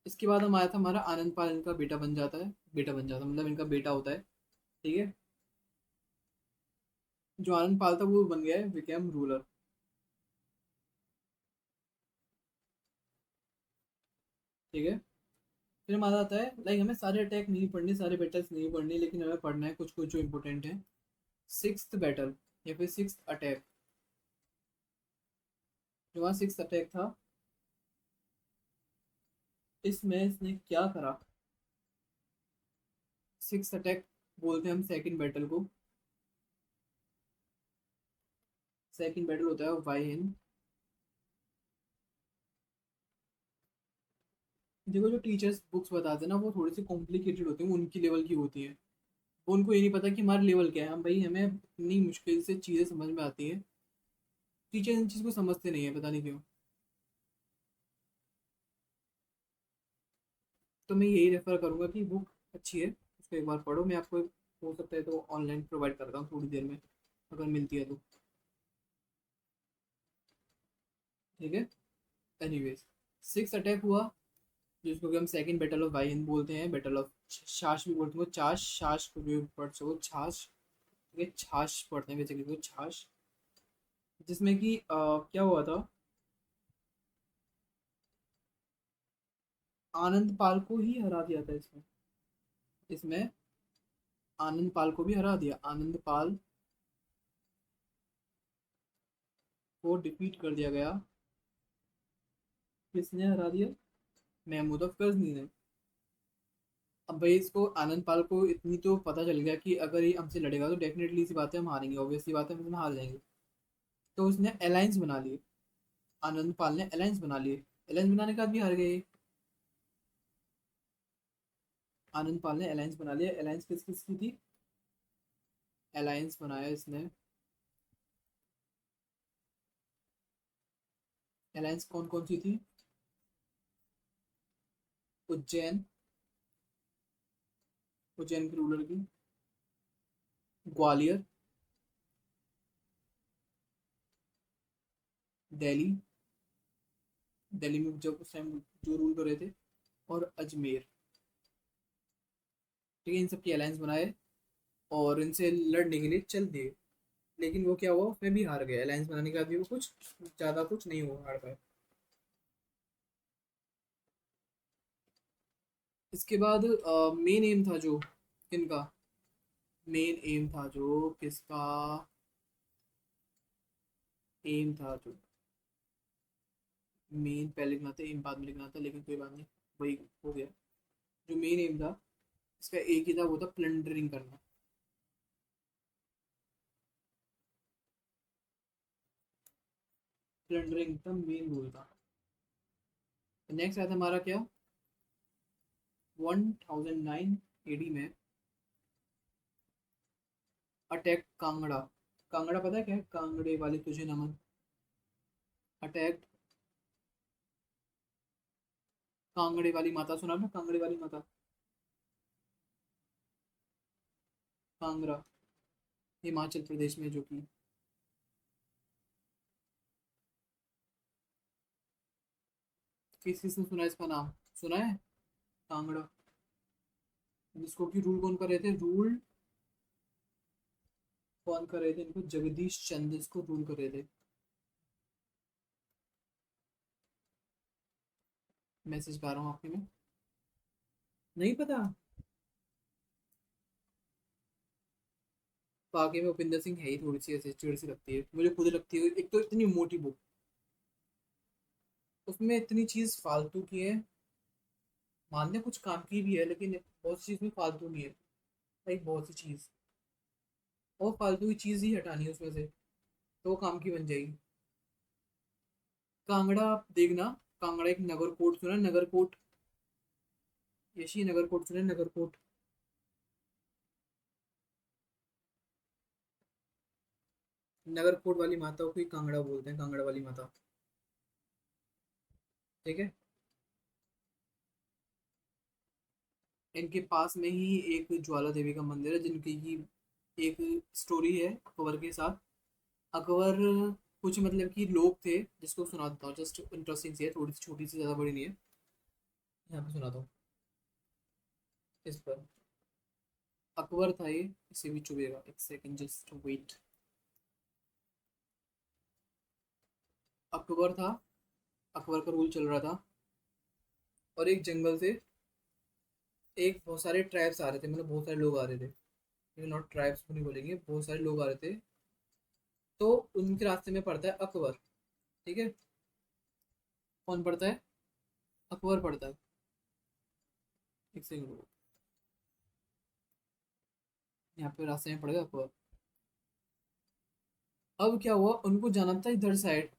इसके बाद हम आया था हमारा आनंद पाल, इनका बेटा बन जाता है, बेटा बन जाता है मतलब इनका बेटा होता है। ठीक है, जो आनंद पाल था वो बन गया है विक्रम रूलर। ठीक है, फिर हमारा आता है लाइक हमें सारे अटैक नहीं पढ़ने, सारे बैटल्स नहीं पढ़ने, लेकिन हमें पढ़ना है कुछ कुछ जो इंपॉर्टेंट है। सिक्स्थ बैटल या फिर सिक्स्थ अटैक, जो वहाँ सिक्स्थ अटैक था, इसमें इसने क्या करा। सिक्स्थ अटैक बोलते हैं हम सेकंड बैटल को। सेकंड बैटल होता है वाई हिंद। देखो जो टीचर्स बुक्स बताते हैं ना, वो थोड़ी सी कॉम्प्लिकेटेड होती हैं, वो उनकी लेवल की होती है, वो उनको ये नहीं पता कि हमारा लेवल क्या है, हम भाई हमें इतनी मुश्किल से चीज़ें समझ में आती हैं, टीचर इन चीज़ को समझते नहीं है, पता नहीं क्यों। तो मैं यही रेफर करूँगा कि बुक अच्छी है, उसको एक बार पढ़ो, मैं आपको हो सकता है तो ऑनलाइन प्रोवाइड करता हूँ थोड़ी देर में, अगर मिलती है तो। ठीक है, एनीवेज, सिक्स अटैक हुआ, जिसको कि हम सेकंड बैटल ऑफ वाइन बोलते हैं, बैटल ऑफ शाश भी बोलते हैं, वो चाश शाश को जो पढ़ सको छाछ, ठीक है, छाछ पढ़ते हैं बेसिकली वो छाछ, जिसमें कि क्या हुआ था, आनंद पाल को ही हरा दिया था इसमें, इसमें आनंद पाल को भी हरा दिया, आनंद पाल को डिफीट कर दिया गया। किसने हरा दिया, महमूद ऑफ गजनी ने। अब भाई इसको आनंद पाल को इतनी तो पता चल गया कि अगर ये हमसे लड़ेगा तो डेफिनेटली सी बात है हम हारेंगे, ऑब्वियसली बात है हम हार जाएंगे, तो उसने अलायंस बना लिए, आनंद पाल ने अलायंस बना लिए, अलायंस बनाने के बाद भी हार गए। आनंद पाल ने अलायंस बना लिया, अलायंस किस किस की थी, अलायंस बनाया इसने, अलायंस कौन कौन सी थी, उज्जैन, उज्जैन के रूलर की, ग्वालियर, दिल्ली, दिल्ली में जब उस टाइम जो रूल कर रहे थे, और अजमेर। ठीक है, इन सब की अलायंस बनाए और इनसे लड़ने के लिए चल दिए। लेकिन वो क्या हुआ, उसमें भी हार गए, अलायंस बनाने के बाद भी वो कुछ ज़्यादा कुछ नहीं हुआ, हार पाए। इसके बाद मेन एम था जो, किनका मेन एम था जो, किसका एम था जो, मेन पहले लिखना था, एम बाद में लिखना था, लेकिन कोई बात नहीं, वही हो गया। जो मेन एम था इसका एक ही था, वो था प्लंडरिंग करना। प्लंडरिंग का मेन रूल था। नेक्स्ट आया था हमारा क्या, 1009 एडी में, अटैक कांगड़ा। कांगड़ा पता है क्या है? कांगड़े वाले तुझे नमन। अटैक कांगड़े वाली माता, सुना ना, कांगड़े वाली माता, कांगड़ा, हिमाचल प्रदेश में, जो कि किस किसने सुना है इसका नाम, सुना है, कांगड़ा। जिसको कि रूल कौन कर रहे थे, रूल कौन कर रहे थे इनको, जगदीश चंद्र इसको रूल कर रहे थे। मैसेज पा रहा हूँ आपके में, नहीं पता। बाकी में उपिंदर सिंह है ही, थोड़ी सी ऐसे चिड़ सी लगती है मुझे, खुद लगती है, एक तो इतनी मोटी बुक, उसमें इतनी चीज फालतू की है। मानने कुछ काम की भी है, लेकिन बहुत सी चीज में फालतू भी है भाई, बहुत सी चीज, और फालतू की चीज ही हटानी है उसमें से, तो वो काम की बन जाएगी। कांगड़ा आप देखना, कांगड़ा एक नगरकोट, सुना है? नगरकोट, यशी नगरकोट, सुना है? नगरकोट, नगरकोट वाली माता को ही कांगड़ा बोलते हैं, कांगड़ा वाली माता। ठीक है, इनके पास में ही एक ज्वाला देवी का मंदिर है, जिनकी की एक स्टोरी है अकबर के साथ। अकबर, कुछ मतलब कि लोग थे, जिसको सुनाता हूँ, जस्ट इंटरेस्टिंग सी है, थोड़ी सी छोटी सी, ज़्यादा बड़ी नहीं है, यहाँ पे सुनाता हूँ इस पर। अकबर था ये, इसे भी चुभेगा, एक सेकंड जस्ट वेट। अकबर था, अकबर का रूल चल रहा था, और एक जंगल से एक बहुत सारे ट्राइब्स आ रहे थे, मतलब बहुत सारे लोग आ रहे थे, नॉट ट्राइब्स को नहीं बोलेंगे, बहुत सारे लोग आ रहे थे। तो उनके रास्ते में पड़ता है अकबर। ठीक है, कौन पड़ता है, अकबर पड़ता है। एक सेकंड रुको, यहाँ पे रास्ते में पड़ेगा अकबर। अब क्या हुआ, उनको जाना था इधर साइड,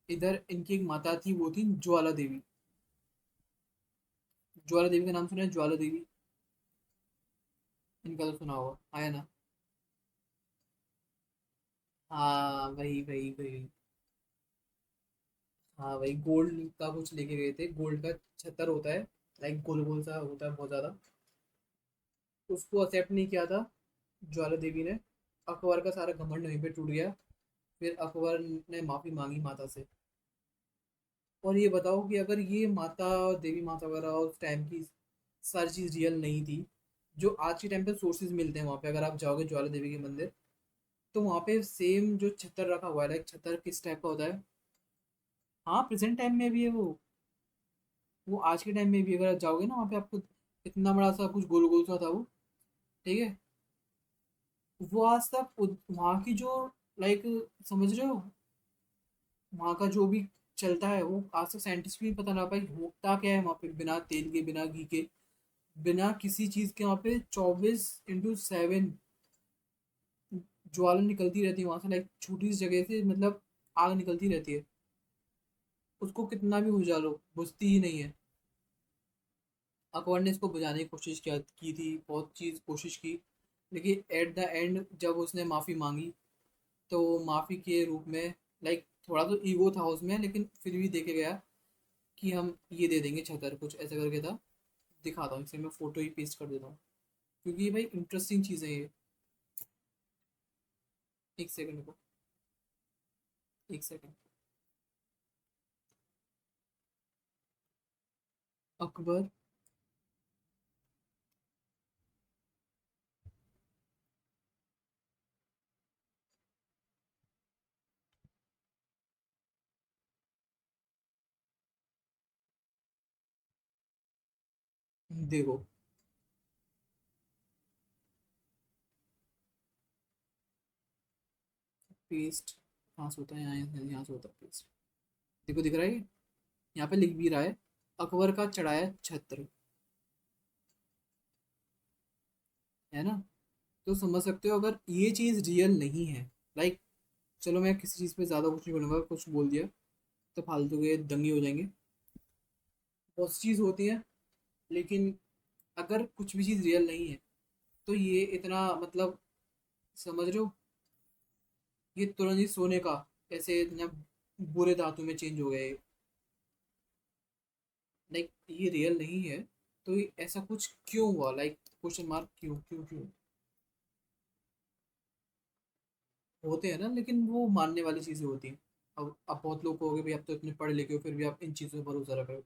इधर इनकी एक माता थी, वो थी ज्वाला देवी। ज्वाला देवी का नाम सुना है, ज्वाला देवी, इनका तो सुना होगा, आया ना। हाँ वही वही वही, हाँ वही, गोल्ड का कुछ लेके गए थे, गोल्ड का छत्तर होता है, लाइक गोल गोल सा होता है बहुत ज्यादा, उसको एक्सेप्ट नहीं किया था ज्वाला देवी ने। अकबर का सारा घमंड वहीं पे टूट गया। फिर अकबर ने माफी मांगी माता से। और ये बताओ कि अगर ये माता, देवी माता वगैरह उस टाइम की सारी चीज रियल नहीं थी, जो आज के टाइम पे सोर्सेज मिलते हैं वहाँ पे, अगर आप जाओगे ज्वाला देवी के मंदिर, तो वहाँ पे सेम जो छत्तर रखा हुआ है, लाइक छत्तर किस टाइप का होता है, हाँ प्रेजेंट टाइम में भी है वो आज के टाइम में भी, अगर आप जाओगे ना वहाँ पे, आपको इतना बड़ा सा कुछ गोल गोल सा था वो। ठीक है, वो आज तक वहाँ की जो, लाइक, समझ रहे हो, वहाँ का जो भी चलता है, वो आज तक साइंटिस्ट भी पता ना पाई होता क्या है वहाँ पे, बिना तेल के, बिना घी के, बिना किसी चीज़ के, वहाँ पे 24x7 ज्वाला निकलती रहती है वहाँ से, लाइक छोटी सी जगह से, मतलब आग निकलती रहती है, उसको कितना भी बुझा लो बुझती ही नहीं है। अकबर ने इसको बुझाने की कोशिश किया की थी, बहुत चीज़ कोशिश की, लेकिन एट द एंड जब उसने माफ़ी मांगी, तो माफ़ी के रूप में, लाइक थोड़ा तो ईगो था उसमें, लेकिन फिर भी देखे गया कि हम ये दे देंगे छतर, कुछ ऐसा करके था। दिखाता हूँ, इसे मैं फ़ोटो ही पेस्ट कर देता हूँ, क्योंकि ये भाई इंटरेस्टिंग चीज़ है ये। एक सेकंड को, एक सेकंड। अकबर। देखो, पेस्ट कहाँ से होता है, यहाँ से होता है पेस्ट। देखो दिख रहा है ये? यहाँ पे लिख भी रहा है, अकबर का चढ़ाया छत्र, है ना? तो समझ सकते हो, अगर ये चीज़ रियल नहीं है, लाइक, चलो मैं किसी चीज़ पे ज़्यादा कुछ नहीं बोलूँगा, कुछ बोल दिया तो फालतू के दंगे हो जाएंगे। बहुत सी चीज़ होती है, लेकिन अगर कुछ भी चीज़ रियल नहीं है तो ये इतना मतलब, समझ रहे हो, ये तुरंत ही सोने का ऐसे इतना बुरे धातु में चेंज हो गए, लाइक ये रियल नहीं है। तो ये ऐसा कुछ क्यों हुआ, लाइक क्वेश्चन मार्क, क्यों क्यों क्यों? होते हैं ना, लेकिन वो मानने वाली चीज़ें होती हैं। अब बहुत लोग कहोगे भाई आप तो इतने पढ़े लिखे हो फिर भी आप इन चीज़ों पर भरोसा रख रहे हो।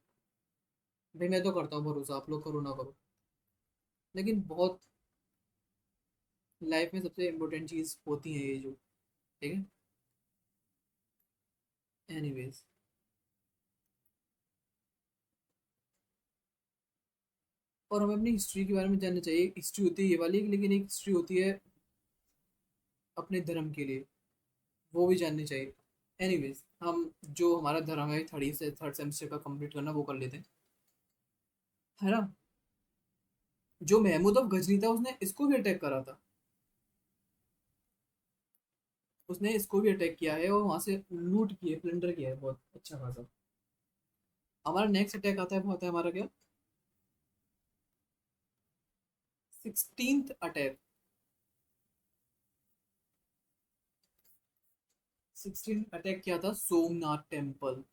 भाई मैं तो करता हूँ भरोसा, आप लोग करो ना करो, लेकिन बहुत लाइफ में सबसे इम्पोर्टेंट चीज़ होती है ये जो, ठीक है। एनीवेज, और हमें अपनी हिस्ट्री के बारे में जानना चाहिए। हिस्ट्री होती है ये वाली, लेकिन एक हिस्ट्री होती है अपने धर्म के लिए, वो भी जाननी चाहिए। एनीवेज, हम जो हमारा धर्म है थर्ड सेमेस्टर का कंप्लीट करना वो कर लेते हैं, है ना? जो महमूद ऑफ गजनी था उसने इसको भी अटैक करा था, उसने इसको भी अटैक किया है और वहां से लूट की है, प्लंडर किया है बहुत अच्छा खासा। हमारा नेक्स्ट अटैक आता है, वो आता है हमारा क्या, 16th अटैक। 16th अटैक किया था सोमनाथ टेम्पल।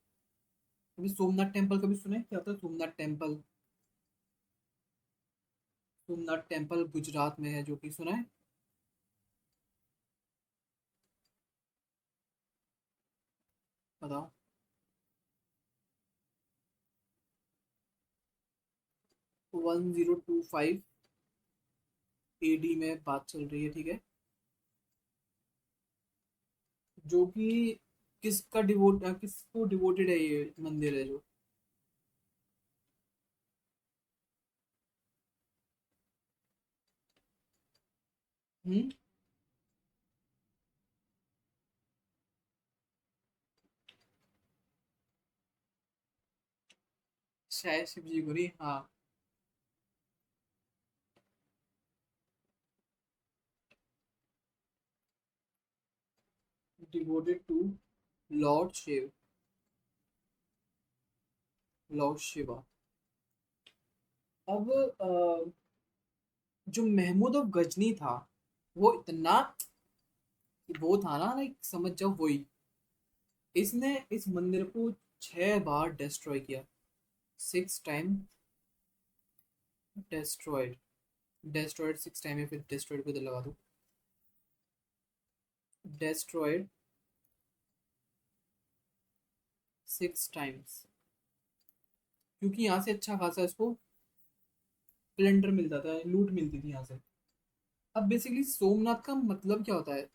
कभी सोमनाथ टेम्पल कभी सुने, क्या होता है सोमनाथ टेम्पल? सोमनाथ टेम्पल गुजरात में है, जो कि सुना है? बताओ। 1025 एडी में बात चल रही है, ठीक है। जो कि किसको डिवोटेड है ये मंदिर है जो? हम्म। शायद शिव जी को नहीं, हाँ। Devoted to lord Shiv, lord Shiva. अब जो महमूद ऑफ गजनी था, वो इतना, वो था ना, लाइक समझ जाओ वही, इसने इस मंदिर को 6 बार डिस्ट्रॉय किया। 6 टाइम डिस्ट्रॉयड। डिस्ट्रॉयड 6 टाइम है, फिर डिस्ट्रॉयड को इधर लगा दो। डिस्ट्रॉयड 6 टाइम्स, क्योंकि यहाँ से अच्छा खासा इसको प्लेंडर मिलता था, लूट मिलती थी यहाँ से। अब बेसिकली सोमनाथ का मतलब क्या होता है?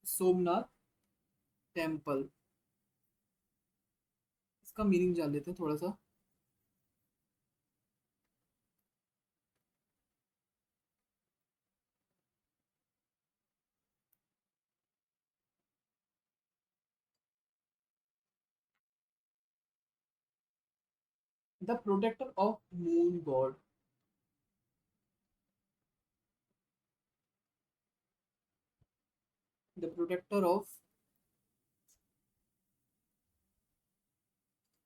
सोमनाथ टेम्पल, इसका मीनिंग जान लेते हैं थोड़ा सा। The protector of moon god. The protector of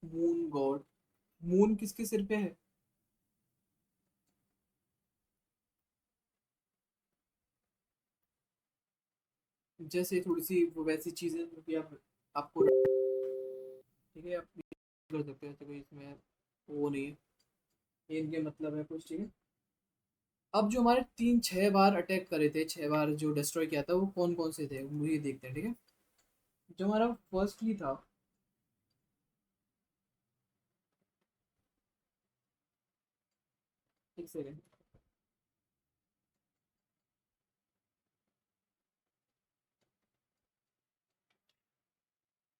moon god. Moon किसके सिर पे है? जैसे थोड़ी सी वो वैसी चीजें जो कि आप, आपको, ठीक है, आप कर सकते हैं, तो कोई इसमें वो नहीं है, ये इनके मतलब है कुछ, ठीक है। अब जो हमारे 3 6 बार अटैक करे थे, 6 बार जो डिस्ट्रॉय किया था, वो कौन कौन से थे मुझे देखते हैं, ठीक है। जो हमारा फर्स्टली था, एक सेकेंड।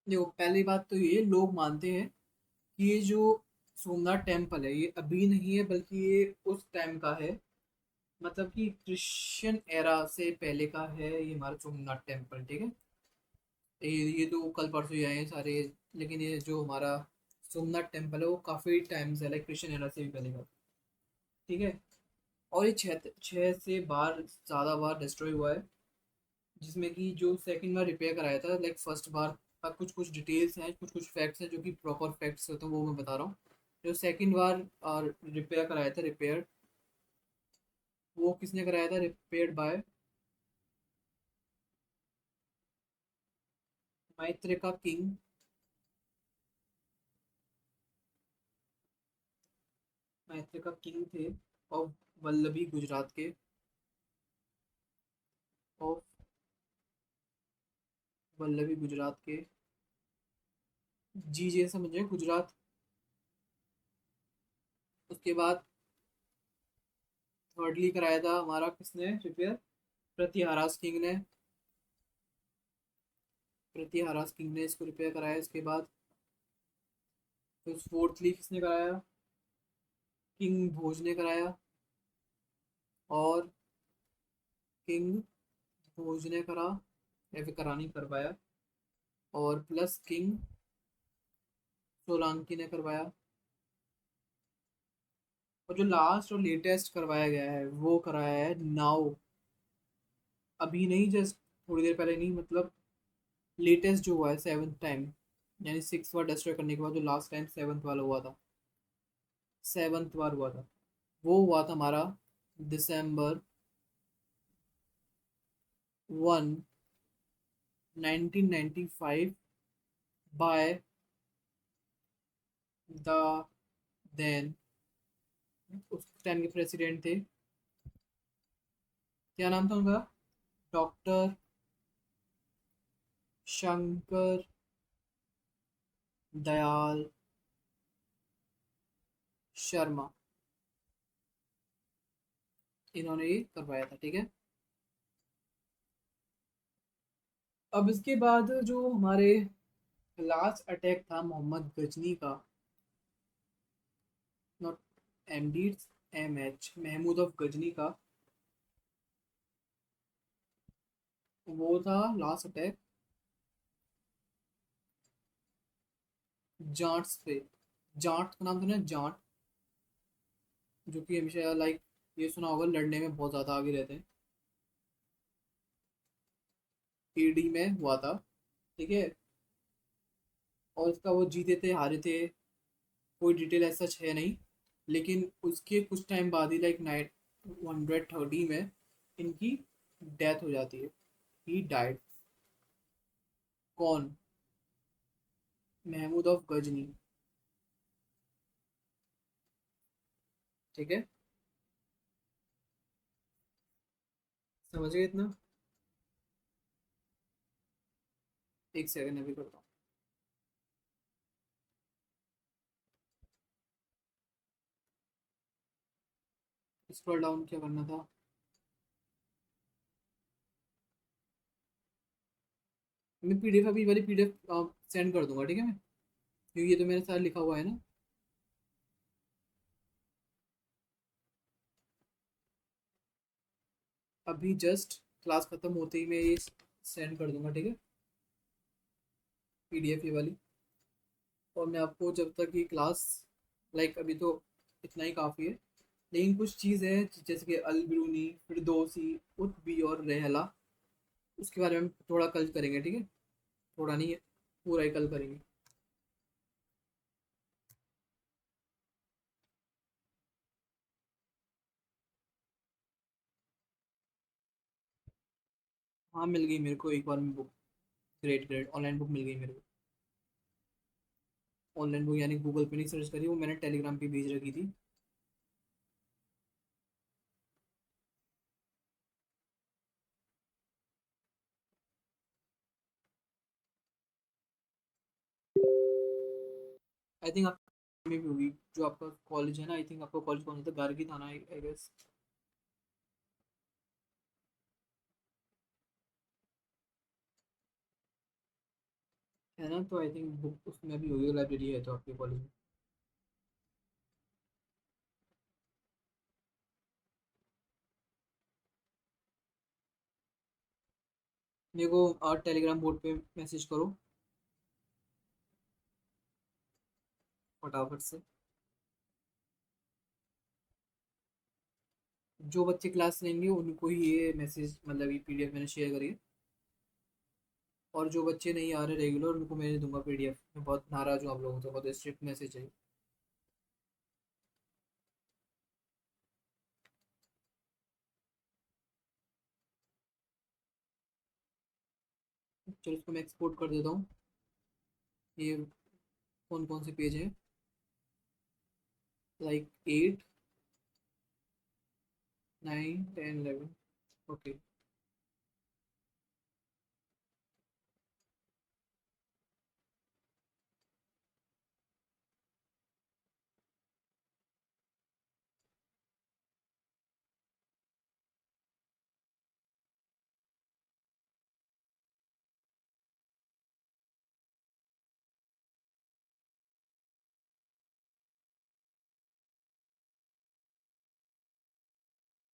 देखो, पहली बात तो ये लोग मानते हैं कि ये जो सोमनाथ टेम्पल है ये अभी नहीं है, बल्कि ये उस टाइम का है। मतलब कि क्रिश्चियन एरा से पहले का है ये हमारा सोमनाथ टेम्पल, ठीक है। ये तो कल परसों ही आए हैं सारे। लेकिन ये जो हमारा सोमनाथ टेम्पल है वो काफ़ी टाइम से, लाइक क्रिश्चियन एरा से भी पहले का, ठीक है। और ये छः से बार ज़्यादा बार डिस्ट्रॉय हुआ है। जिसमें कि जो सेकंड बार रिपेयर कराया था, लाइक फर्स्ट बार का कुछ कुछ डिटेल्स हैं, कुछ कुछ फैक्ट्स हैं जो कि प्रॉपर फैक्ट्स होते हैं, वो मैं बता रहा हूँ। जो सेकंड बार रिपेयर कराया था, रिपेयर, वो किसने कराया था? रिपेयर्ड बाय मैत्रेय का किंग। मैत्रेय का किंग थे, और वल्लभी गुजरात के, और वल्लभी गुजरात के, जी जी समझे, गुजरात। उसके बाद थर्डली कराया था हमारा किसने रिपेयर? प्रतिहारास किंग ने। प्रतिहारास किंग ने इसको रिपेयर कराया। इसके बाद फिर फोर्थली किसने कराया? किंग भोज ने कराया। और किंग भोज ने करा, या फिर करा नहीं कर पाया। और प्लस किंग सोलांकी ने करवाया। और जो लास्ट और लेटेस्ट करवाया गया है वो कराया है नाउ। अभी नहीं, जस्ट थोड़ी देर पहले नहीं, मतलब लेटेस्ट जो हुआ है सेवन्थ टाइम, यानी सिक्स बार डिस्ट्रॉय करने के बाद जो लास्ट टाइम सेवन्थ वाला हुआ था, सेवन्थ बार हुआ था, वो हुआ था हमारा December 1, 1995, बाय द देन, उस टाइम के प्रेसिडेंट थे, क्या नाम था उनका? डॉक्टर शंकर दयाल शर्मा। इन्होंने ये करवाया था, ठीक है। अब इसके बाद जो हमारे लास्ट अटैक था मोहम्मद गजनी का, not MD, MH, Mahmud of Ghazni का, वो था लास्ट अटैक जाट पे। जाट का नाम सुना है? जाट, जो कि हमेशा लाइक, ये सुना होगा, लड़ने में बहुत ज़्यादा आगे रहते हैं। AD में हुआ था, ठीक है। और इसका वो जीते थे हारे थे, कोई डिटेल ऐसा सच है नहीं। लेकिन उसके कुछ टाइम बाद ही, लाइक 930 में, इनकी डेथ हो जाती है। He died. कौन? महमूद ऑफ गजनी, ठीक है। समझ गए इतना? एक सेकंड अभी करता हूँ। स्क्रॉल डाउन क्या करना था? मैं PDF, अभी वाली PDF सेंड कर दूंगा, ठीक है। मैं, क्योंकि ये तो मेरे साथ लिखा हुआ है ना। अभी जस्ट क्लास खत्म होते ही मैं ये सेंड कर दूंगा, ठीक है। PDF ये वाली। और मैं आपको जब तक ये क्लास, लाइक अभी तो इतना ही काफ़ी है, लेकिन कुछ चीज़ है जैसे कि अल बिरूनी, फिरदौसी, उत्बी और रहला, उसके बारे में थोड़ा कल करेंगे, ठीक है। थोड़ा नहीं, पूरा ही कल करेंगे। हाँ, मिल गई मेरे को एक बार में book. Great great, online book मिल गई मेरे को। ऑनलाइन बुक यानी गूगल पे नहीं सर्च करी, वो मैंने टेलीग्राम पे भेज रखी थी। आई थिंक में भी होगी। जो आपका कॉलेज है ना, आई थिंक आपका कॉलेज कौन सा था, गार्गी था ना, आई गेस। है ना, तो आई थिंक बुक उसमें भी होगी, लाइब्रेरी है तो आपके कॉलेज में। मेरे को टेलीग्राम बोर्ड पे मैसेज करो फटाफट से। जो बच्चे क्लास लेंगे उनको ही ये मैसेज, मतलब ये पीडीएफ मैंने शेयर करी है। और जो बच्चे नहीं आ रहे रेगुलर उनको मैं दूंगा पीडीएफ। मैं बहुत नाराज हूँ आप लोगों से, बहुत स्ट्रिक्ट मैसेज है। चलो इसको मैं एक्सपोर्ट कर देता हूँ। ये कौन कौन से पेज हैं? लाइक 8, 9, 10, 11। ओके।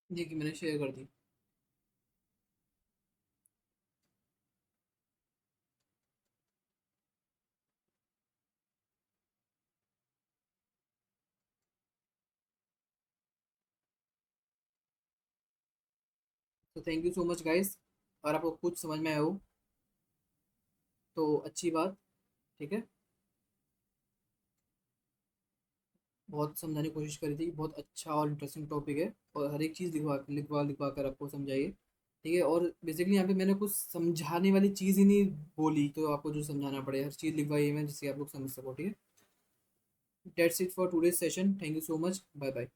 देखिए मैंने शेयर कर दी। तो thank you so much guys. और आपको कुछ समझ में आया हो तो अच्छी बात। ठीक है। बहुत समझाने की कोशिश करी थी, बहुत अच्छा और इंटरेस्टिंग टॉपिक है। और हर एक चीज़ लिखवा लिखवा लिखवा कर आपको समझाइए। ठीक है। और बेसिकली यहाँ पे मैंने कुछ समझाने वाली चीज़ ही नहीं बोली, तो आपको जो समझाना पड़े, हर चीज़ लिखवाई है मैं जिससे आप लोग समझ सको। ठीक है। That's it for today session. Thank you so much. Bye bye.